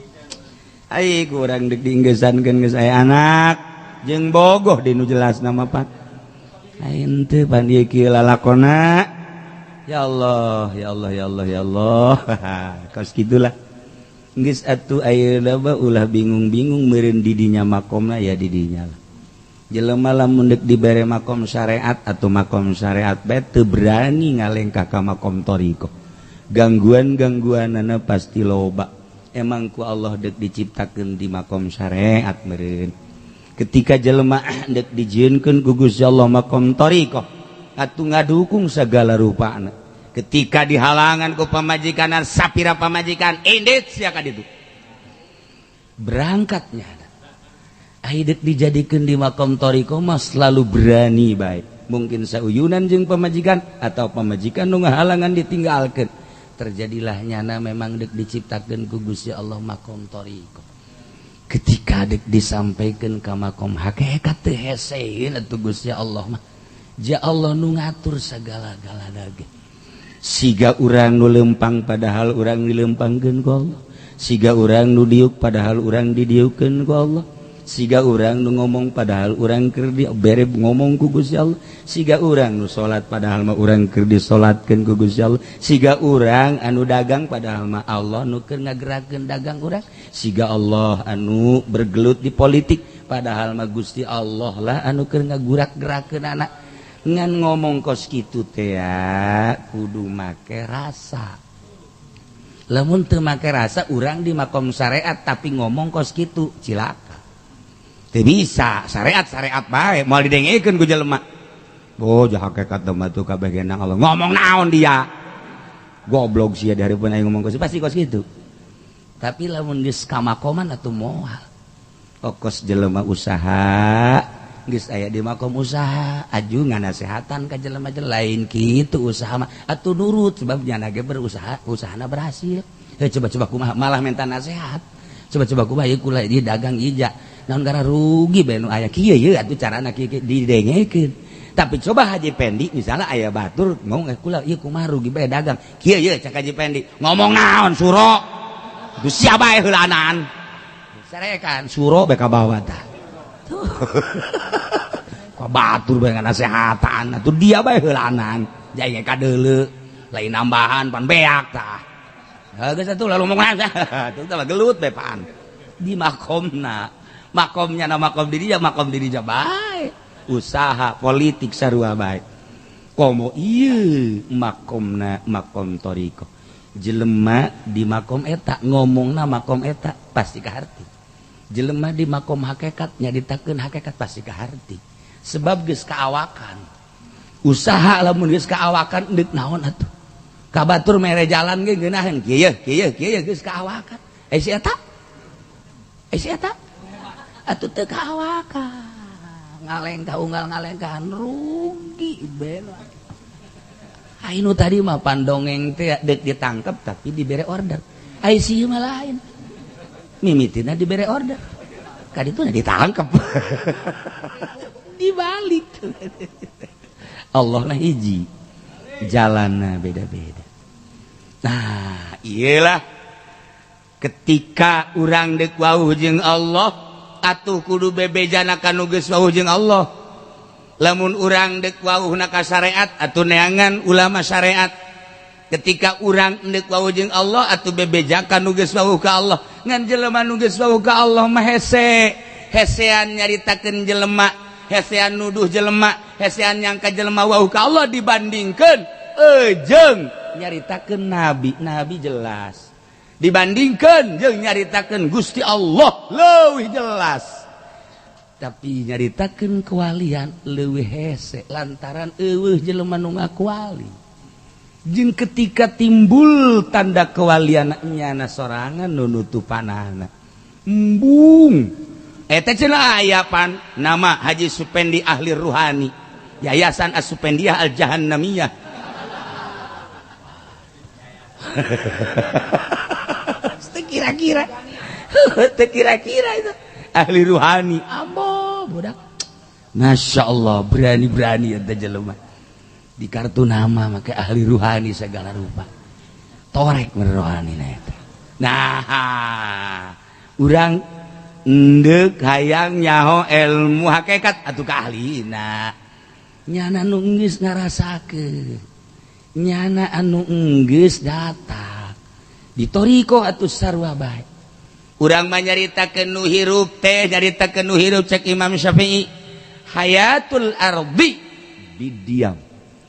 Ai kurang deg diinggesankeun geus aya anak jeung bogoh di nu jelas nama Pak. Ain teu pan ieu kieu lalakonna. Ya Allah, ya Allah, ya Allah, ya Allah. Kos gitulah. Geus atuh ayeuna mah ulah bingung-bingung meureun di dinya makomna ya di dinya lah. Jelema lamun deuk dibere makom syariat atau makom syariat bae teu berani ngalengkah ka makom thariqah. Gangguan-gangguanana pasti loba. Emang ku Allah deuk diciptakeun di makom syariat meureun. Ketika jelema deuk dijieunkeun ku Gusti Allah makom thariqah, atuh ngadukung sagala rupana. Ketika dihalangan ku pamajikan sapira pamajikan indet sia ka ditu. Berangkatnya aidek dijadikeun di makom thariqah mah selalu berani bae. Mungkin sauyunan jeung pamajikan atau pamajikan nu ngahalangan ditinggalkeun. Terjadilah nyana memang deuk diciptakeun ku Gusti Allah makom thariqah. Ketika deuk disampaikeun ka makom hakikat teu heseun atuh Gusti Allah mah. Ja Allah nu ngatur sagala-galana ge. Siga urang nu lempang padahal urang dilempangkeun ku Allah. Siga urang nu diuk padahal urang didieukeun ku Allah. Siga urang nu ngomong padahal urang keur dibere ngomong ku Gusti Allah. Siga urang nu salat padahal mah urang keur disolatkeun ku Gusti Allah. Siga urang anu dagang padahal mah Allah nu keur ngagerakeun dagang urang. Siga Allah anu bergelut di politik padahal mah Gusti Allah lah anu keur ngagurak-gerakeun anak. Ngan ngomong kos kitu teh kudu make rasa. Lamun teu make rasa urang di makom syariat tapi ngomong kos kitu cilaka. Teu bisa, syariat bae moal didengekeun ku jelema. Oh, jah hakikat mah tuh kabeh genang Allah. Ngomong naon dia? Goblok sia dari pun aing ngomong kos pasti kos kitu. Tapi lamun geus ka makoman atuh moal. Kos jelema usaha geus aya di makom usaha, aju nganasehatan ka jelema-jelema lain kitu usaha mah atuh nurut sebab nyana ge berusaha usahana berhasil. Coba-coba kumaha malah minta nasihat. Coba-coba kumaha ieu kula ieu dagang ija. Naon gara rugi bae nu aya kieu ye atuh carana kieu didengekeun. Tapi coba Haji Pendi misalnya aya batur ngomong kula ieu kumaha rugi bae dagang. Kieu ye cak Haji Pendi. Ngomong naon suro? Itu sia bae heulanan. Sarekan suro bae ka bawah tah. Kok batur bae nganasehatan atuh dia bae heulanan. Jai ka deuleu lain nambahan pan beak tah. geus atuh lalu ngomong aja atuh teh gelut bae paan di makomna makomnya na makom diri ja bae usaha politik sarua bae komo ieu makomna makom toriko jelema di makom eta ngomongna makom eta pasti kaharti jelema di makom hakikat nyaritakeun hakikat pasti kaharti sebab geus kaawakan usaha lamun geus kaawakan deuk naon atuh kabatur mere jalan ge geunaheun kieu geus kaawakan si eta atuh teu kaawakan ngalengkah unggal ngalengkahan rugi bela ainu tadi mah pandongeng teh deuk ditangkep tapi dibere order ai sieu mah lain mimitina dibere order kadituna ditangkep dibalik Allah na hiji jalanna beda-beda nah iyalah ketika urang deuk wauh jeung Allah atuh kudu bebejana kanu geus wauh jeung Allah lamun urang deuk wauhna ka syariat atuh neangan ulama syariat ketika urang deuk wauh jeung Allah atuh bebeja kanu geus wauh ka Allah ngan jelema nu geus wauh ka Allah mah hesean nyaritakeun jelema hesean nuduh jelema hesean nyangka jelema wauh ka Allah dibandingkeun jeung nyaritakeun nabi jelas dibandingkan jeung nyaritakeun Gusti Allah leuwih jelas tapi nyaritakeun kewalian leuwih hese lantaran eueuh jelema nu ngakuali jeung ketika timbul tanda kewalian nyana sorangan nu nutupanana embung eta cenah aya pan nama Haji Supendi ahli ruhani Yayasan As-Supendiyah Al-Jahannamiyah kira-kira itu ahli ruhani ambo budak Masya Allah berani ya jelema di kartu nama make ahli ruhani segala rupa torek merohani nah urang endek hayang nyaho ilmu hakikat atuh ka ahlina nyana nu geus ngarasakeun nyana anu geus datang di toriko atuh sarua bae urang mah nyaritakeun nu hirup teh nyaritakeun nu hirup cek Imam Syafi'i hayatul ardi bidiam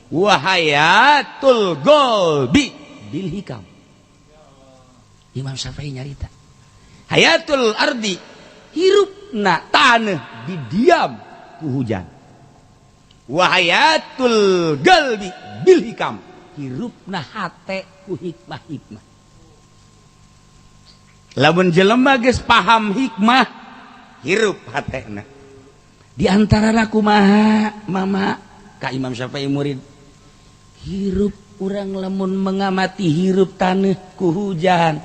wa hayatul qalbi bil hikam Imam Syafi'i nyarita hayatul ardi hirupna taneuh bidiam ku hujan wa hayatul qalbi bil hikam hirupna hate ku hikmah lamun jelema geus paham hikmah hirup hatena di antarana kumaha mama ka Imam Syafi'i murid hirup urang lamun mengamati hirup taneuh ku hujan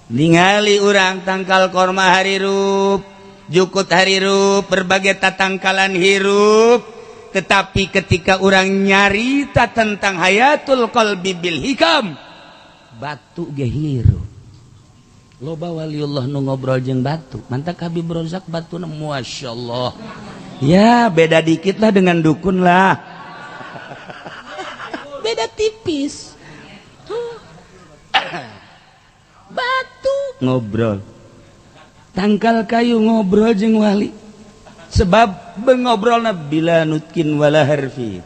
ningali urang tangkal korma harirup jukut harirup berbagai tatangkalan hirup tetapi ketika urang nyarita tentang hayatul qalbi bil hikam batu ge hirup loba waliullah nu ngobrol jeung batu mantak Habib Rozak batuna masyaallah ya beda dikit lah dengan dukun lah beda tipis batu ngobrol tangkal kayu ngobrol jeung wali sebab bengobrolna bila nutkin wala harfi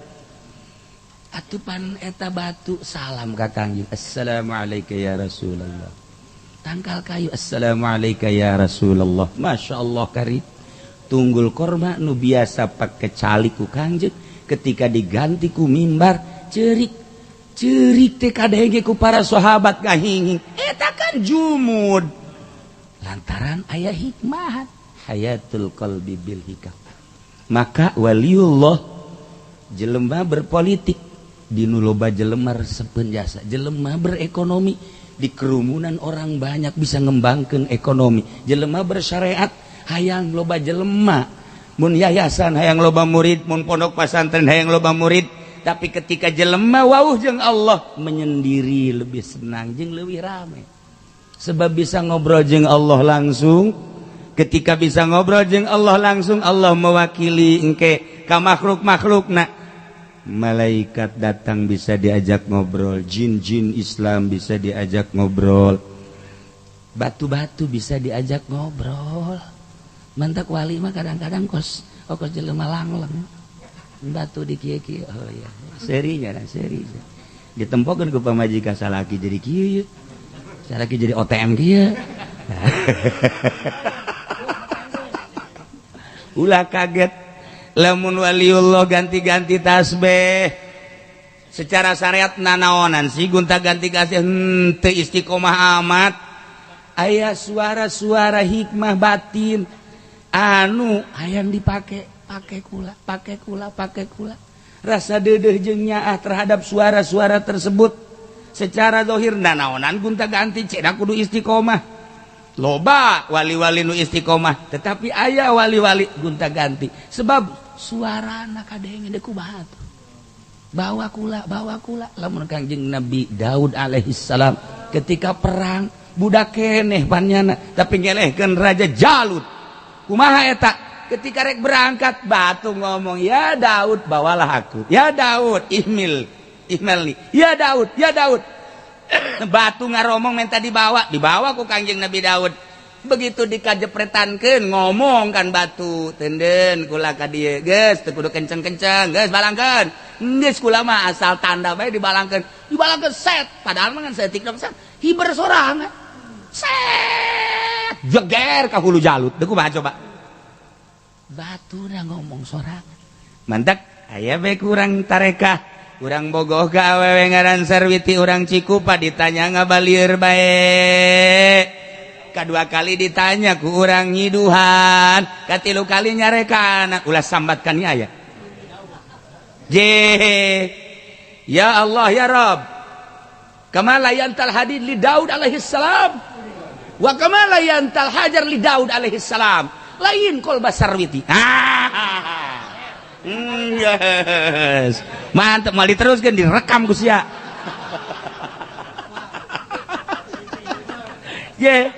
atupan eta batu salam ka Kangjeng assalamualaikum ya Rasulullah tangkal kayu assalamualaikum ya Rasulullah Masya Allah karim tunggul korma nu biasa pakai calik ku Kangjeng ketika diganti ku mimbar cerik teh kadenge ku para sahabat ngahinging eta kan jumud lantaran aya hikmah hayatul qalbi bil hikam maka waliullah jelema berpolitik dinu loba jelema resepeun jasa jelema berekonomi di kerumunan orang banyak bisa ngembangkeun ekonomi jelema bersyariat hayang loba jelema mun yayasan hayang loba murid mun pondok pesantren hayang loba murid tapi ketika jelema wauh jeung Allah menyendiri lebih senang jeung leuwih rame sebab bisa ngobrol jeung Allah langsung ketika bisa ngobrol jeung Allah langsung Allah mewakili engke ka makhluk-makhlukna malaikat datang bisa diajak ngobrol, jin-jin Islam bisa diajak ngobrol, batu-batu bisa diajak ngobrol. Mantak wali mah kadang-kadang kos jelema langleng batu di kieu-kieu. Oh ya, serinya ditempokeun ku pamajikan salaki jadi kieu, salaki jadi OTM kieu. Ulah kaget lamun waliullah ganti-ganti tasbih secara syariat nanaonan si gunta ganti kasih teu istiqomah amat. Aya suara-suara hikmah batin anu hayang dipake pakai kula rasa deudeuh jeung nyaah terhadap suara-suara tersebut. Secara zahir nanaonan gunta ganti cenah kudu istiqomah. Loba wali-wali nu istiqomah, tetapi aya wali-wali gunta ganti sebab suarana kadenge deuk kumaha tuh. Bawa kula lamun Kangjeng Nabi Daud alaihissalam ketika perang budak keneh pannyana tapi ngelehkeun Raja Jalut. Kumaha eta? Ketika rek berangkat batu ngomong, "Ya Daud, bawalah aku. Ya Daud, ihmilni. Ya Daud." Batu ngaromong minta dibawa ku Kangjeng Nabi Daud. Begitu dikajepretankeun ngomong kan batu, "Teunden kula ka dieu, geus teu kudu kenceng-kenceng, geus balangkeun." Geus kula mah asal tanda bae dibalangkeun set, padahal mah ngan setik dong set. Hiber sorangan. Set, jeger ka hulu Jalut. Deuk kumaha coba? Batura ngomong sorangan. Mantak aya bae kurang tarekah. Urang bogoh ka awewe ngaran Sarwiti, urang Cikupa ditanya ngabalieur bae. Kadua kali ditanya ku urang Nyiduhan, katilu kali nyarekan ulah sambatkan aya. Ya Allah ya Rabb, kama la yantal hadid li Daud alaihi salam wa kama la yantal hajar li Daud alaihi salam. Lain kolba Sarwiti. Yes. Mantap, mal diteruskan direkam ku sia. Ye,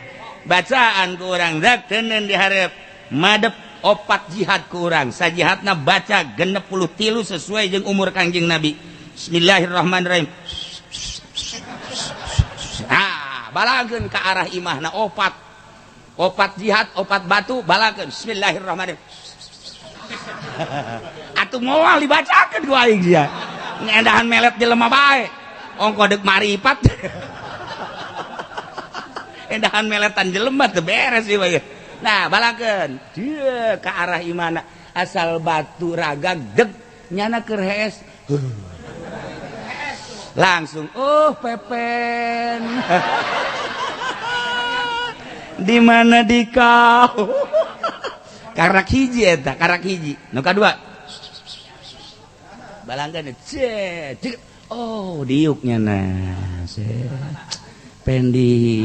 bacaan ku urang dak teuneun dihareup madep opat jihad ku urang. Sajihadna baca 63 sesuai jeung umur Kangjeng Nabi. Bismillahirrahmanirrahim. Balangkeun ka arah imahna opat. Opat jihad, opat batu balangkeun. Bismillahirrahmanirrahim. Atuh moal dibacakeun ku aing sia. Ngendahan melet jelema bae. Ongko deuk maripat. Endahan meletan jelema teu beres ieu bae. Nah, balangkeun. Dieu ka arah imana asal batu ragag deg nyana keur hees. Langsung pepen. Di mana di kau? Karak hiji eta, karak hiji. Nu kadua. Balangkeun oh, diuknya nah. Pendi.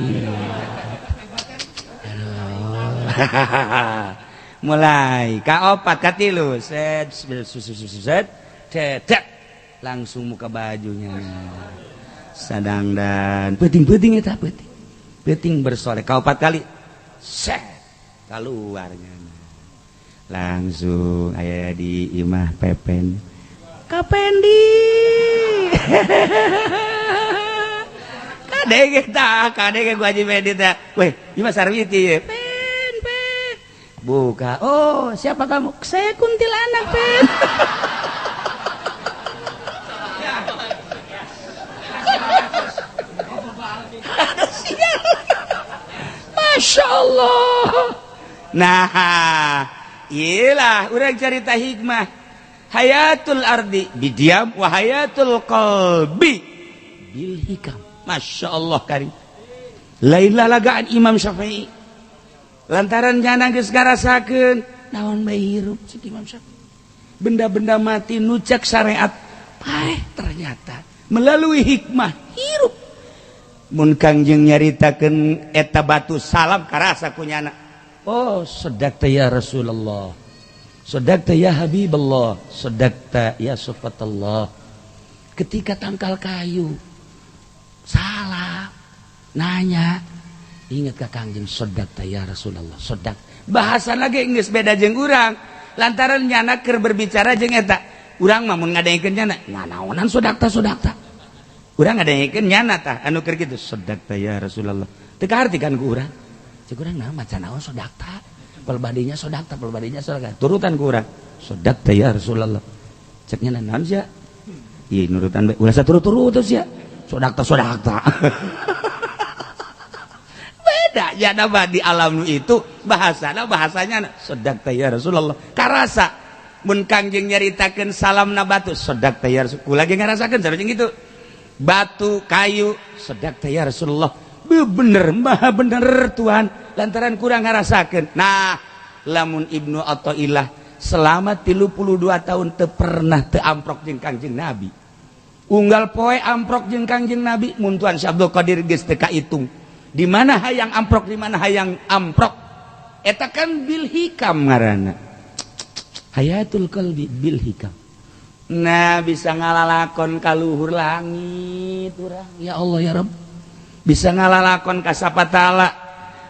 Mulai ka opat ka tilu. Set langsung muka bajunya. Sadang dan peuting eta peuting. Peuting bersolek ka opat kali. Set keluarnya. Langsung aya di imah pepen kapendi kadege gua Haji Medi teh weh imah Sarwiti pen buka, oh siapa kamu? Saya kuntilanak pen. Masya Allah. Nah iyalah urang cerita hikmah hayatul ardi bidiam wa hayatul qalbi bil hikam. Masya Allah karim. Laila lagaan Imam Syafi'i lantaran nyana geus ngarasakeun naon bae hirup cik Imam Syafi'i. Benda-benda mati nucak syariat ternyata melalui hikmah hirup. Mun Kangjeng nyaritakeun eta batu salam karasa kunyana. Oh, sadaqta ya Rasulullah. Sadaqta ya Habiballah. Sadaqta ya Sufatallah. Ketika tangkal kayu salah nanya ingat ka Kangjeng sadaqta ya Rasulullah. Sadaq. Bahasa lagi geus beda jeung urang. Lantaran nyana keur berbicara jeung eta. urang mah mun ngadengekeun nyana nganaonan sodakta urang ngadengekeun nyana tah anu keur kitu sodakta ya Rasulullah teu kahartikeun ku urang cek urang naon maca naon sodakta pelbadinya sodakta turutan ku urang sodakta ya Rasulullah cek nyana naon sia ieu nurutan bae ulah saturut-turut sia sodakta beda ya nama di alam itu bahasanya sodakta ya Rasulullah karasa mun kangjeng nyaritakeun salam na batu sodakta ya Rasul kula ge ngarasakeun sareng gitu batu kayu sodakta ya Rasulullah bener maha bener Tuhan lantaran kurang ngarasakeun nah lamun Ibnu Athaillah selama 32 tahun teu pernah teu amprok jeung kangjeng Nabi unggal poe amprok jeung kangjeng Nabi mun Tuan Syekh Abdul Qadir geus teu kaitung di mana hayang amprok di mana hayang amprok eta kan bil hikam ngaranna hayatul qalbi bil hikam nah bisa ngalalakon ka luhur langit urang ya Allah ya Rabb bisa ngalalakon ka sapataala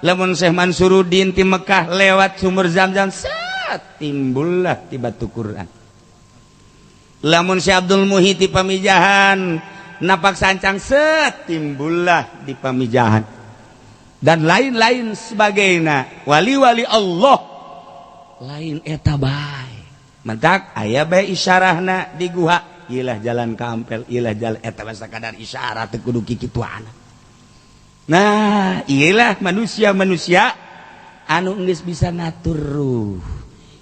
lamun Syekh Mansuruddin ti Mekah lewat sumur Zamzam sat timbullah ti batu Quran lamun Syekh Abdul Muhyi ti Pamijahan napak sancang set timbullah di Pamijahan dan lain-lain sebagainya wali-wali Allah lain eta bae mentak aya bae isyarahna di guha ilah jalan ka ampel ilah jalan eta basa kadar isyarat teu kudu kikituana nah iyalah manusia anu geus bisa ngatur ruh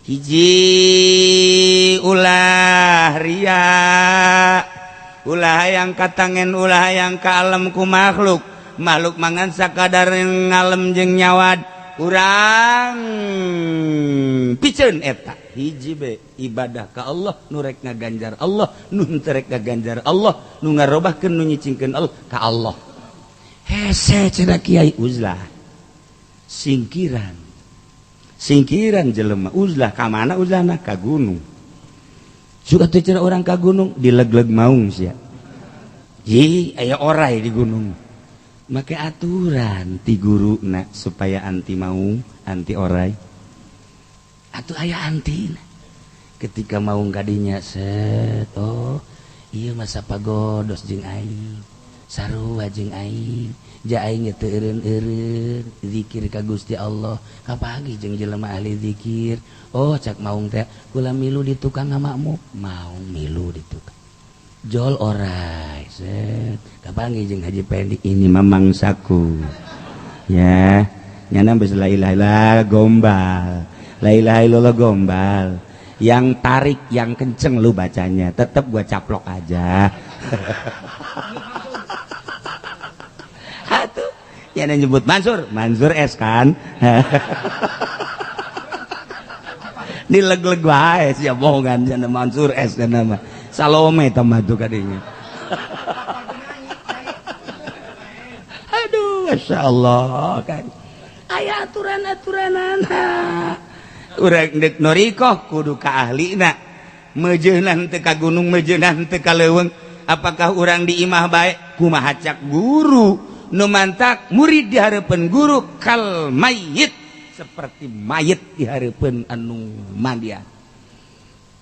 hiji ulah ria ulah yang katangen ulah yang ka alam ku makhluk mangan sakadar ngalem jeung nyawad urang piceun eta hiji be ibadah ka Allah nu rek ngaganjar Allah nu teu rek ngaganjar Allah nu ngarobahkeun nu nyicingkeun Allah ka Allah hese cenah kiai uzlah singkiran jelema uzlah ka mana uzlahna ka gunung suka teu cenah urang ka gunung dilegleg maung sia ji aya orai di gunung make aturan ti guruna supaya anti maung anti orai atuh aya antina ketika maung kadinya set oh ieu mah sapagodos jeung aing sarua jeung aing ja aing teu eureun-eureun zikir ka Gusti Allah kapagi jeung jelema ahli zikir oh cak maung teh kula milu di tukang ngamakmu maung milu di tukang jol orai set kapangi jeung Haji Pendi ini mamangsaku ya nyana beus la ilaha illallah gombal la ilaha illallah gombal yang tarik yang kenceng lu bacanya tetap gua caplok aja atuh nyana nyebut Mansur S kan dileg-leg wae sia bohongan nyana Mansur S kan nama Salome tamatu kadinya. Aduh, Masya Allah kan. Aya aturan-aturanana. Urang dek norikoh kudu ka ahlina. Meujeunna teu ka gunung, meujeunna teu ka leuweung. Apakah urang di imah bae kumaha cak guru nu mantak murid di hareupeun guru kal mayyit seperti mayit di hareupeun anu mandian.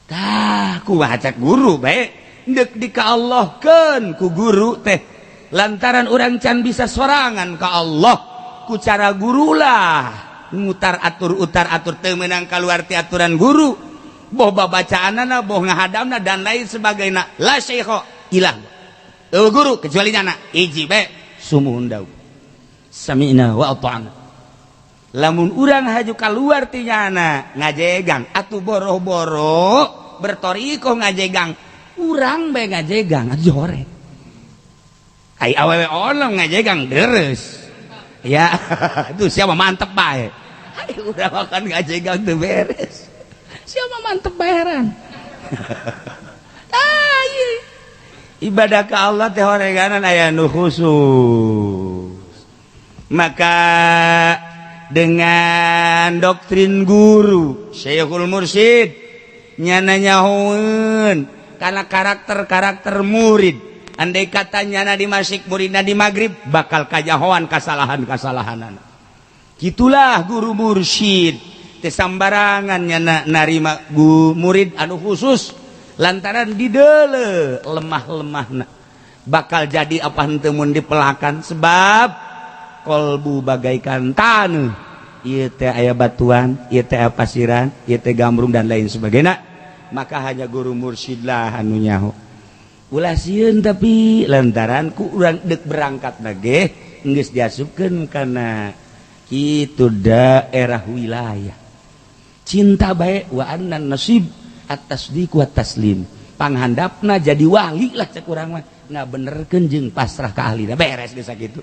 Tah kumaha cak guru bae deuk dikaallahkeun ku guru teh lantaran urang can bisa sorangan ka Allah ku cara gurulah ngutar atur teu meunang kaluar ti aturan guru boh babacaanna boh ngahadamna dan lain sebagainya la syekha ilah guru kecuali nyana hiji bae sumuhun daun sami'na wa ata'na lamun urang haju kaluar ti nyana ngajegang atuh boro-boro bertoriko ngajegang urang bae ngajegang atuh hore ai awewe olong ngajegang deres ya itu siapa mantep bae ai urang makan ngajegang teu beres siapa mantep bayaran ibadah ka Allah teh horeganan aya nu khusus maka dengan doktrin guru Syekhul Mursyid nyana nyahoeun karena karakter murid andai kata nyana di masjid muridna di maghrib bakal kajahoan kasalahan-kasalahanana gitulah guru mursyid teu sambarangan nyana narima murid anu khusus lantaran didele lemah-lemahna bakal jadi apa henteu mun dipelakan sebab kolbu bagaikan taneuh ieu teh aya batuan ieu teh aya pasiran ieu teh gambrung dan lain sebagainya maka hanya guru mursyid lah anu nyaho ulah sieun tapi lantaran ku urang deuk berangkat nage geus diasupkeun kana kitu daerah wilayah cinta bae wa annan nasib at-tasdiq wa taslim panghandapna jadi wali lah cek urang mah ngabenerkeun jeung pasrah ka ahlina beres geus sakitu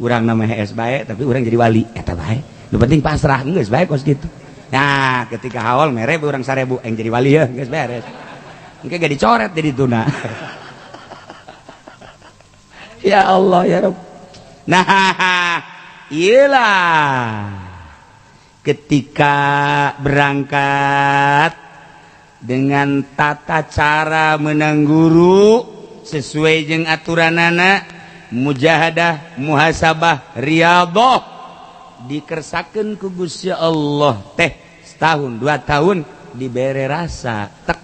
urang nama HS bae tapi urang jadi wali eta bae nu penting pasrah geus bae kos kitu nah ketika haul mere urang 1000 yang jadi wali ya geus beres engke gak dicoret jadi tuna ya Allah ya Rabb nah iyalah ketika berangkat dengan tata cara menang guru sesuai jeung aturanana mujahadah muhasabah riyadhah dikersakeun ku Gusti Allah teh setahun 2 tahun dibere rasa tek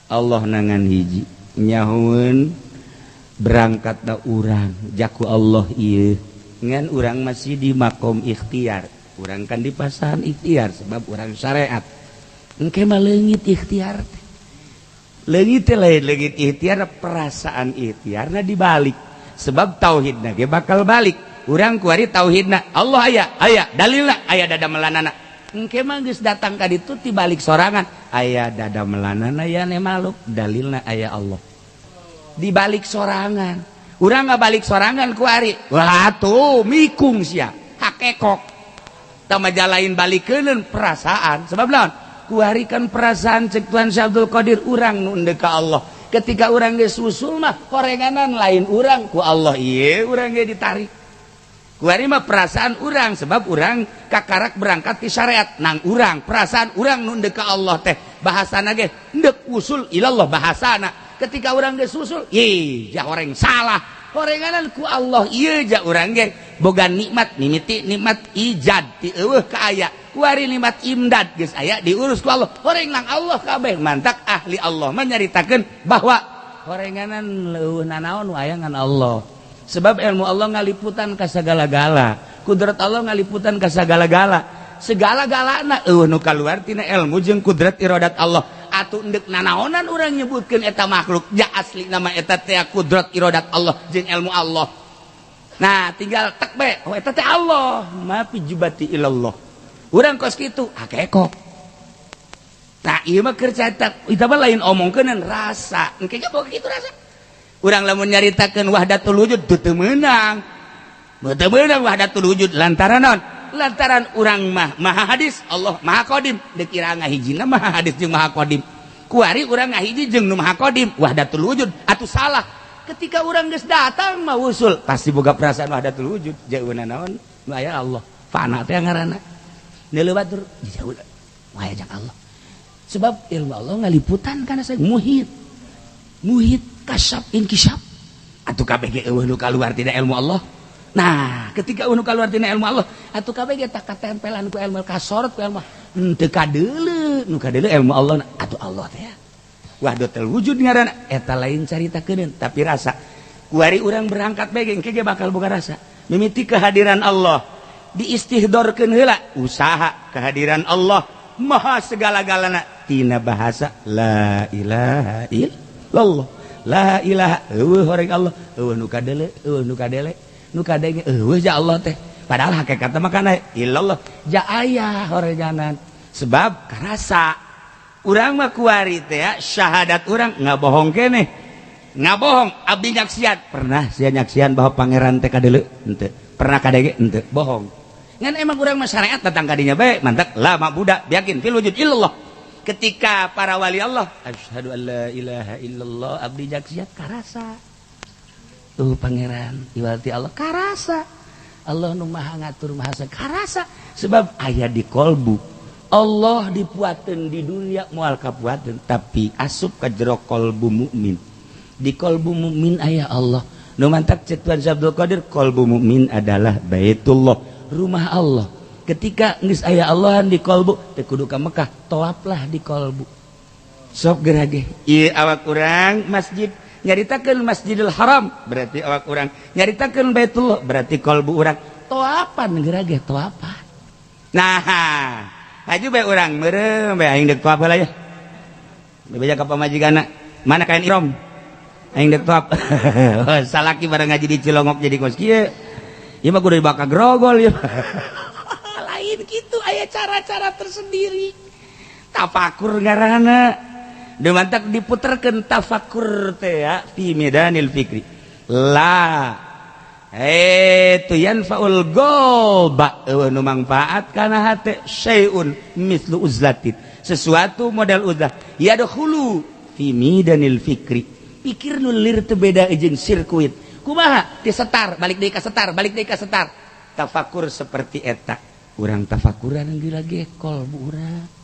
Allah nangan hiji nyahoeun berangkatna urang jaku Allah ieu ngan urang masih di makom ikhtiar urang kan di pasahan ikhtiar sebab urang syariat engke mah leungit ikhtiar leungit teh lain leungit ikhtiar perasaan ikhtiarna dibalik sebab tauhidna ge bakal balik urang kuari tauhidna Allah aya dalilna aya dada melanana engke mah geus datang ka ditu ti balik sorangan aya dada melanana ya ne maluk dalilna aya Allah di balik sorangan urang ngabalik sorangan kuari wah atuh mikung sia hakekok tama jalain balikeun perasaan sebab naon kuari kan perasaan cek Tuan Syekh Abdul Qadir urang nu endeu ka Allah ketika urang geus usul mah horenganan lain urang ku Allah ieu urang ge ditarik kuari mah perasaan urang sebab urang kakarak berangkat ti syariat nang urang perasaan urang nu endeu ka Allah teh bahasana ge endek usul ilallah bahasana ketika urang geus usul ye ja horeng salah horenganan ku Allah ieu ja urang ge boga nikmat mimiti nikmat ijad ti eueuh ka aya kuari nikmat imdad geus aya diurus ku Allah horeng nang Allah kabeh mantak ahli Allah menyaritakeun bahwa horenganan leuweh nanaon aya ngan Allah sebab ilmu Allah ngaliputan ka sagala-gala kudrat Allah ngaliputan ka sagala-gala segala-galana eueuh nu kaluar tina ilmu jeung kudrat iradat Allah atuh endek nanaonan urang nyebutkeun eta makhluk ja asli nama eta teh kudrat iradat Allah jeung ilmu Allah nah tinggal tek be oh eta teh Allah ma fi jubati ilallah urang kos kitu hakekok nah ieu mah keur catak eta mah lain omongkeunan rasa engke ge boga kitu rasa urang lamun nyaritakeun wahdatul wujud teu meunang wahdatul wujud lantaran naon lantaran urang mah maha hadis Allah maha qadim deuk kira ngahijina maha hadis jeung maha qadim kuari urang ngahiji jeung nu maha qadim wahdatul wujud atuh salah ketika urang geus datang mah usul pasti boga perasaan wahdatul wujud jaeuna naon nu aya Allah fana teh ngaranna neuleuh batur jaeuna aya jeung Allah sebab ilmu Allah ngaliputan kana sae muhit kasyaf inkishaf atuh kabeh ge eueuh nu kaluar tina ilmu Allah. Nah, ketika unu kaluar tina ilmu Allah, atuh kabeh ge tak katempelan ku ilmu kasorot ku ilmu teu kadeuleu, nu kadeuleu ilmu Allah atuh Allah teh. Wahdatul wujud ngaranna eta lain caritakeun tapi rasa. Kuari urang berangkat bae engke ge bakal boga rasa. Mimiti kehadiran Allah, diistihdorkeun heula usaha kehadiran Allah maha segala-galana tina bahasa la ilaha illallah. La ilaha eueuh horeng Allah, eueuh nu kadeuleu, nu kadenge eueuh ja Allah teh padahal hakikatna mah kana illallah ja aya horejanan sebab karasa urang mah kuari teh ya syahadat urang ngabohong keneh ngabohong abdi nyaksian pernah sia nyaksian bahwa pangeran teh kadeuleu henteu pernah kadege henteu bohong ngan emang urang mah syariat datang kadinya bae mantak la ma'buda biyakin fil wujud illallah ketika para wali Allah asyhadu an la ilaha illallah abdi nyaksian karasa pangeran iwalti Allah karasa Allah nu maha ngatur maha karasa sebab aya di kolbu Allah dipuateun di dunia moal kapuateun tapi asup ka jero kolbu mukmin di kolbu mukmin aya Allah nu mantak cek Tuan Syekh Abdul Qadir kolbu mukmin adalah Baitullah rumah Allah ketika geus aya Allahan di kolbu teh kudu ka Mekah tawaflah di kolbu sok gerage ieu awak urang masjid nyaritakeun Masjidil Haram berarti awak urang nyaritakeun Baitullah berarti kalbu urang toapan gerage toapan nah aju bae urang meureum bae aing deuk toap heula ya bebeja ka pamajiganna mana kain ihram aing deuk toap salaki bareng ngaji di Cilongok jadi kos kieu ieu mah kudu dibaka grogol ya lain kitu aya cara-cara tersendiri tafakur ngaranna demantak diputerkeun tafakur teh ya fi medanil fikri la itu yanfaul golba nu mangfaat kana hate syai'un mislu uzlatin sesuatu model uzlah yadkhulu fi medanil fikri pikir nu lir teu beda jeung sirkuit kumaha ti setar balik deui ka setar balik deui ka setar tafakur seperti eta urang tafakuran lagi kolbu urang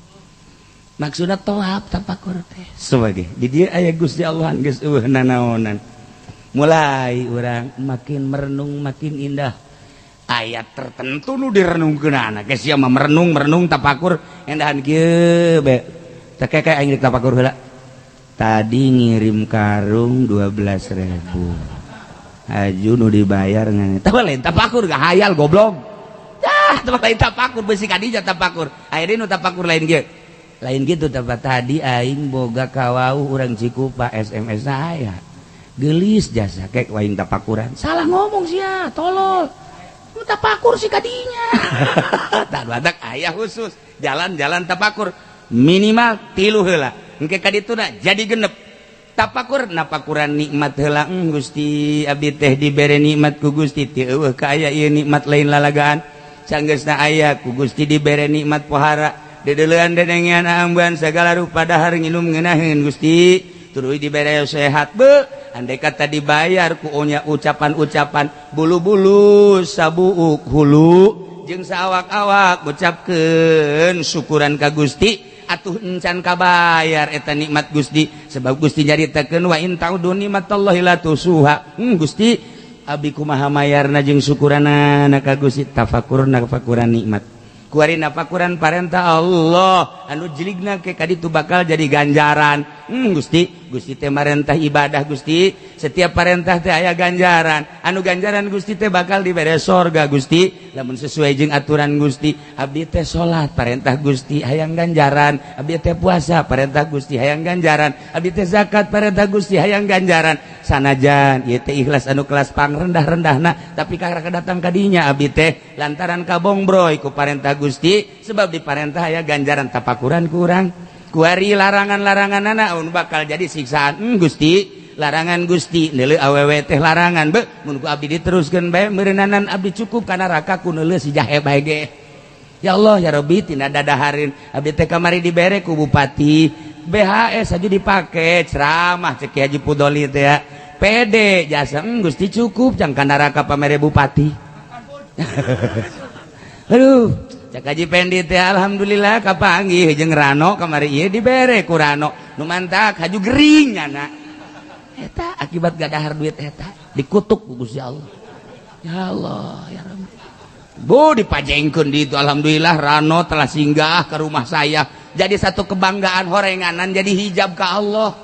maksudna toab tafakur teh sebagai di dieu aya Gusti Allah geus eueuh nanaonan mulai urang makin merenung makin indah ayat tertentu nu direnungkeunana geus sia mah merenung tafakur endahan kieu be teh kayak aing tafakur heula tadi ngirim karung 12.000 aju nu dibayar ngana tah lain tafakur gak hayal goblok tah lain tafakur beusi kadija tafakur ayeuna nu tafakur lain kieu lain gitu tempat tadi aing boga kawau urang Cikupa SMS saya gelis jasa kayak waing tapakuran salah ngomong sia tolol tapakur si kadinya tak badak ayah khusus jalan-jalan tapakur minimal 3 heula engke kadituna jadi genep tapakur napakuran nikmat heula Gusti abdi teh dibere nikmat ku Gusti teu eueuh ka aya ieu nikmat lain lalagaan sanggeusna aya ku Gusti dibere nikmat pohara dedeuleun dedengian amban segala rupa dahar nginum ngeunaheun Gusti tuluy dibere sehat be andai kata dibayar ku ucapan-ucapan bulu-bulu sabuuk hulu jeung saawak-awak ucapkeun syukuran ka Gusti atuh encan kabayar eta nikmat Gusti sebab Gusti nyaritakeun wa in ta'udu nikmatallahi la tusuha Gusti abi kumaha mayarna jeung syukuranna ka Gusti tafakurna tafakuran nikmat kuari napakuran parentah Allah anu jeligna ke kaditu bakal jadi ganjaran Gusti teh marentah ibadah Gusti setiap parentah teh aya ganjaran anu ganjaran Gusti teh bakal dibere sorga Gusti lamun sesuai jeung aturan Gusti abdi teh salat parentah Gusti hayang ganjaran abdi teh puasa parentah Gusti hayang ganjaran abdi teh zakat parentah Gusti hayang ganjaran sanajan ieu teh ikhlas anu kelas pangrendah-rendahna tapi karek datang ka dinya abdi teh lantaran kabongbroy ku parentah Gusti sebab di parentah aya ganjaran tapakuran kurang kuari larangan-larangan anak bakal jadi siksaan Gusti larangan Gusti neuleuh awewe teh larangan be mun ku abdi diteruskeun bae meureunanan abdi cukup kana rakaku neuleuh si jahe bae ge ya Allah ya Rabbi tina dadahareun abdi teh kamari dibere ku bupati BHS aja dipake ceramah cek Haji Pudoli teh ya pede jasa Gusti cukup jang kana raka pamere bupati aduh cak Haji Pendi teh alhamdulillah kapanggih jeung Rano kamari ieu dibere ku Rano nu mantak haju gering nya eta akibat gadahar duit eta dikutuk ku Gusti Allah ya Allah ya Rabbi bu dipajengkeun di itu alhamdulillah Rano telah singgah ke rumah saya jadi satu kebanggaan horenganan jadi hijab ka Allah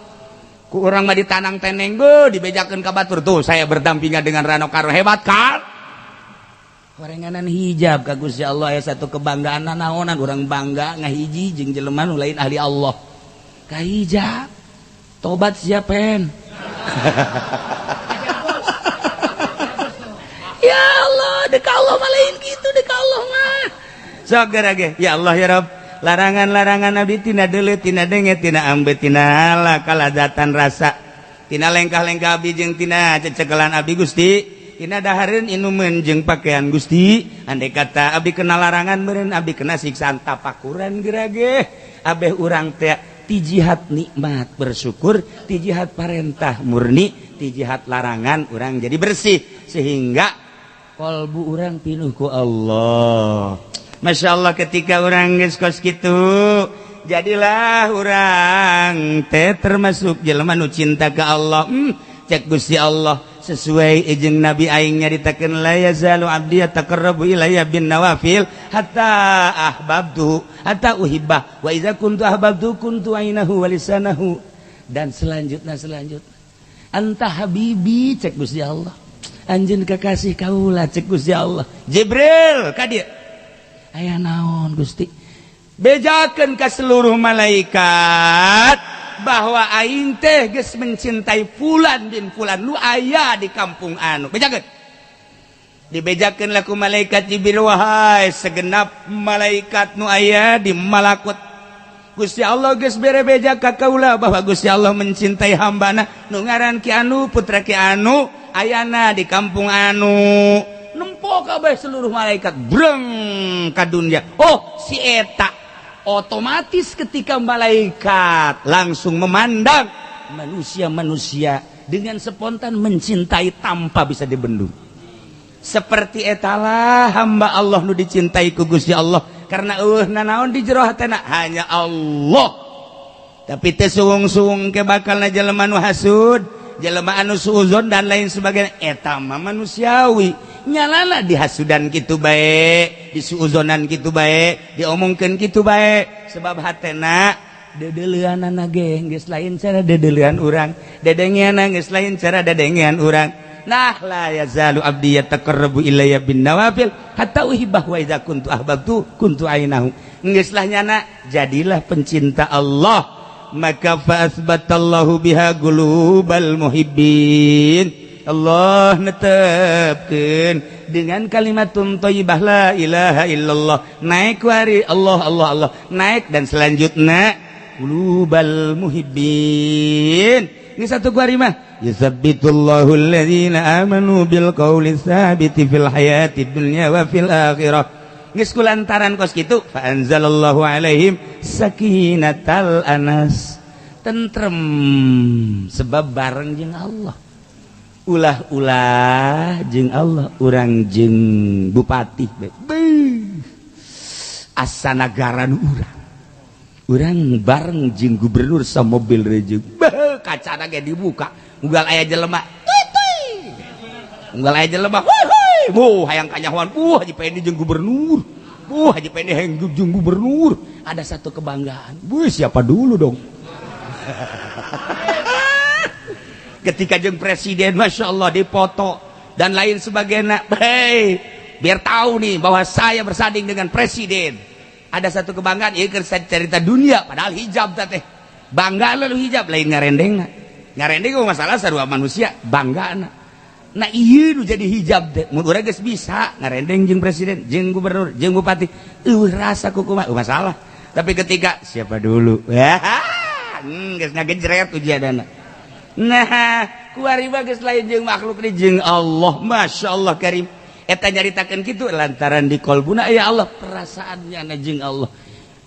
ku urang mah ditanang teneng bu dibejakeun ka batur tuh saya berdampingan dengan Rano Karno hebat kan horenganan hijab ka Gusti Allah ya satu kebanggaan naonan urang bangga ngahiji jeung jelema nu lain ahli Allah ka hijab tobat siapen ya Allah dek Allah mah lain gitu dek Allah mah sok gerage ya Allah ya Rabb larangan-larangan abdi tina deuleu tina denge tina ambe tina kalazatan rasa tina lengkah-lengkah abdi jeung tina cecegelan abdi Gusti tina dahareun inumeun jeung pakaian Gusti andai kata abdi kena larangan meureun abdi kena siksaan tapakuran gerage abeh urang teh ti jihad nikmat bersyukur ti jihad parentah murni ti jihad larangan urang jadi bersih sehingga kalbu urang pinuh ku Allah Masya Allah ketika urang geus kos kitu jadilah urang teh termasuk jelema nu cinta ka Allah cek Gusti Allah sesuai jeung Nabi aing nyaritakeun la yazalu abdi yataqarrabu ilayya bin nawafil hatta ahbabtu hatta uhibbah wa idza kuntu ahbabtu kuntu ainahu wa lisanahu. Dan selanjutnya anta habibi cek Gusti Allah, anjeun kekasih kaula cek Gusti Allah. Jibril ka dieu aya naon Gusti? Bejakeun ka seluruh malaikat bahwa aing teh geus mencintai fulan bin fulan nu aya di kampung anu. Bejakeun dibejakeun laku malaikat Jibril, wahai segenap malaikat nu aya di malakut Gusti Allah geus bere beja ka kaula bahwa Gusti Allah mencintai hambana nu ngaran Ki Anu putra Ki Anu ayana di kampung anu. Nempo kabeh seluruh malaikat breng ka dunya. Oh si eta otomatis ketika malaikat langsung memandang manusia-manusia dengan spontan mencintai tanpa bisa dibendung. Seperti etalah hamba Allah nu dicintai ku Gusti Allah karena nanaon di jero hatena hanya Allah. Tapi teu suung-suung ke bakalna jelema nu hasud, jelema anu suuzon dan lain sebagainya, eta mah manusiawi. Nyalana dihasudan kitu bae, disuuzonan kitu bae, diomongkeun kitu bae, sebab hatena dedeleuanana ge geus lain cara dedeleuan urang, dedengeanna geus lain cara dedengean urang. Nah la yazalu abdi yataqarrabu ilayya bin nawafil hatta uhibbah wa idza kuntu ahbabtu kuntu ainahu. Geus lah nyana jadilah pencinta Allah, maka fa asbatallahu biha qulubal muhibbin. Allah netepkeun dengan kalimatun thayyibah la ilaha illallah, naik wari Allah Allah Allah naik, dan selanjutnya qulubal muhibbin. Ini satu kuari mah yusabbitullahu alladhina amanu bil qawli tsabiti fil hayati dunya wa fil akhirah. Geus kulantaran kos kitu fa anzalallahu alaihim sakinatal anas, tentrem sebab bareng jeung Allah. Ulah-ulah jeung Allah urang jeung bupati asa negara nu urang bareng jeung gubernur sa mobil rejeug kacana ge dibuka unggal aya jelema unggal aya jelema hayang kanyahoan Haji Pendi jeung gubernur Haji Pendi hayang jeung gubernur. Ada satu kebanggaan, siapa dulu dong ketika jeung presiden Masya Allah dipoto dan lain sebagainya, biar tahu nih bahwa saya bersanding dengan presiden. Ada satu kebanggaan, ieu keur cerita dunia padahal hijab teh bangga lalu hijab lain ngarendeng masalah sarua manusia bangga. Nah ieu nu jadi hijab teh mun urang geus bisa ngarendeng jeung presiden jeung gubernur jeung bupati rasa kumaha masalah. Tapi ketika siapa dulu geus ngagejret ujianana. Nah kuari mah geus lain jeung makhluk ni jeung Allah. Masya Allah karim eta nyaritakeun kitu lantaran di qalbuna ya Allah perasaannya na jeung Allah.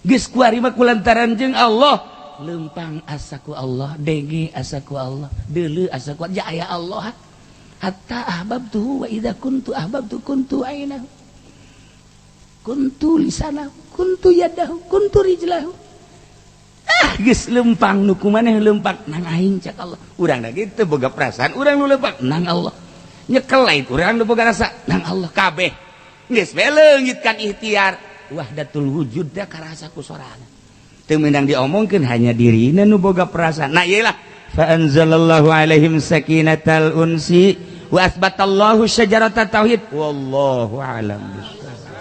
Geus kuari mah kulantaran jeung Allah lempang asaku Allah, denge asaku Allah, deuleu asaku ya aya Allah. Hatta ahbabtuhu wa idza kuntu ahbabtu kuntu ainahu kuntu lisanahu kuntu yadahu kuntu rijlahu. Geus lempang nu kumaneh lempang nang aing cak Allah. Urang da kitu boga perasaan, urang nu lempang nang Allah. Nyekel lain urang nu boga rasa nang Allah kabeh. Geus bae leungitkan ikhtiar wahdatul wujud da karasa ku sorana. Teu meunang diomongkeun hanya dirina nu boga perasaan. Nah iyalah fa anzalallahu alaihim sakinatal unsi wa asbatallahu syajaratat tauhid wallahu a'lam bissawab.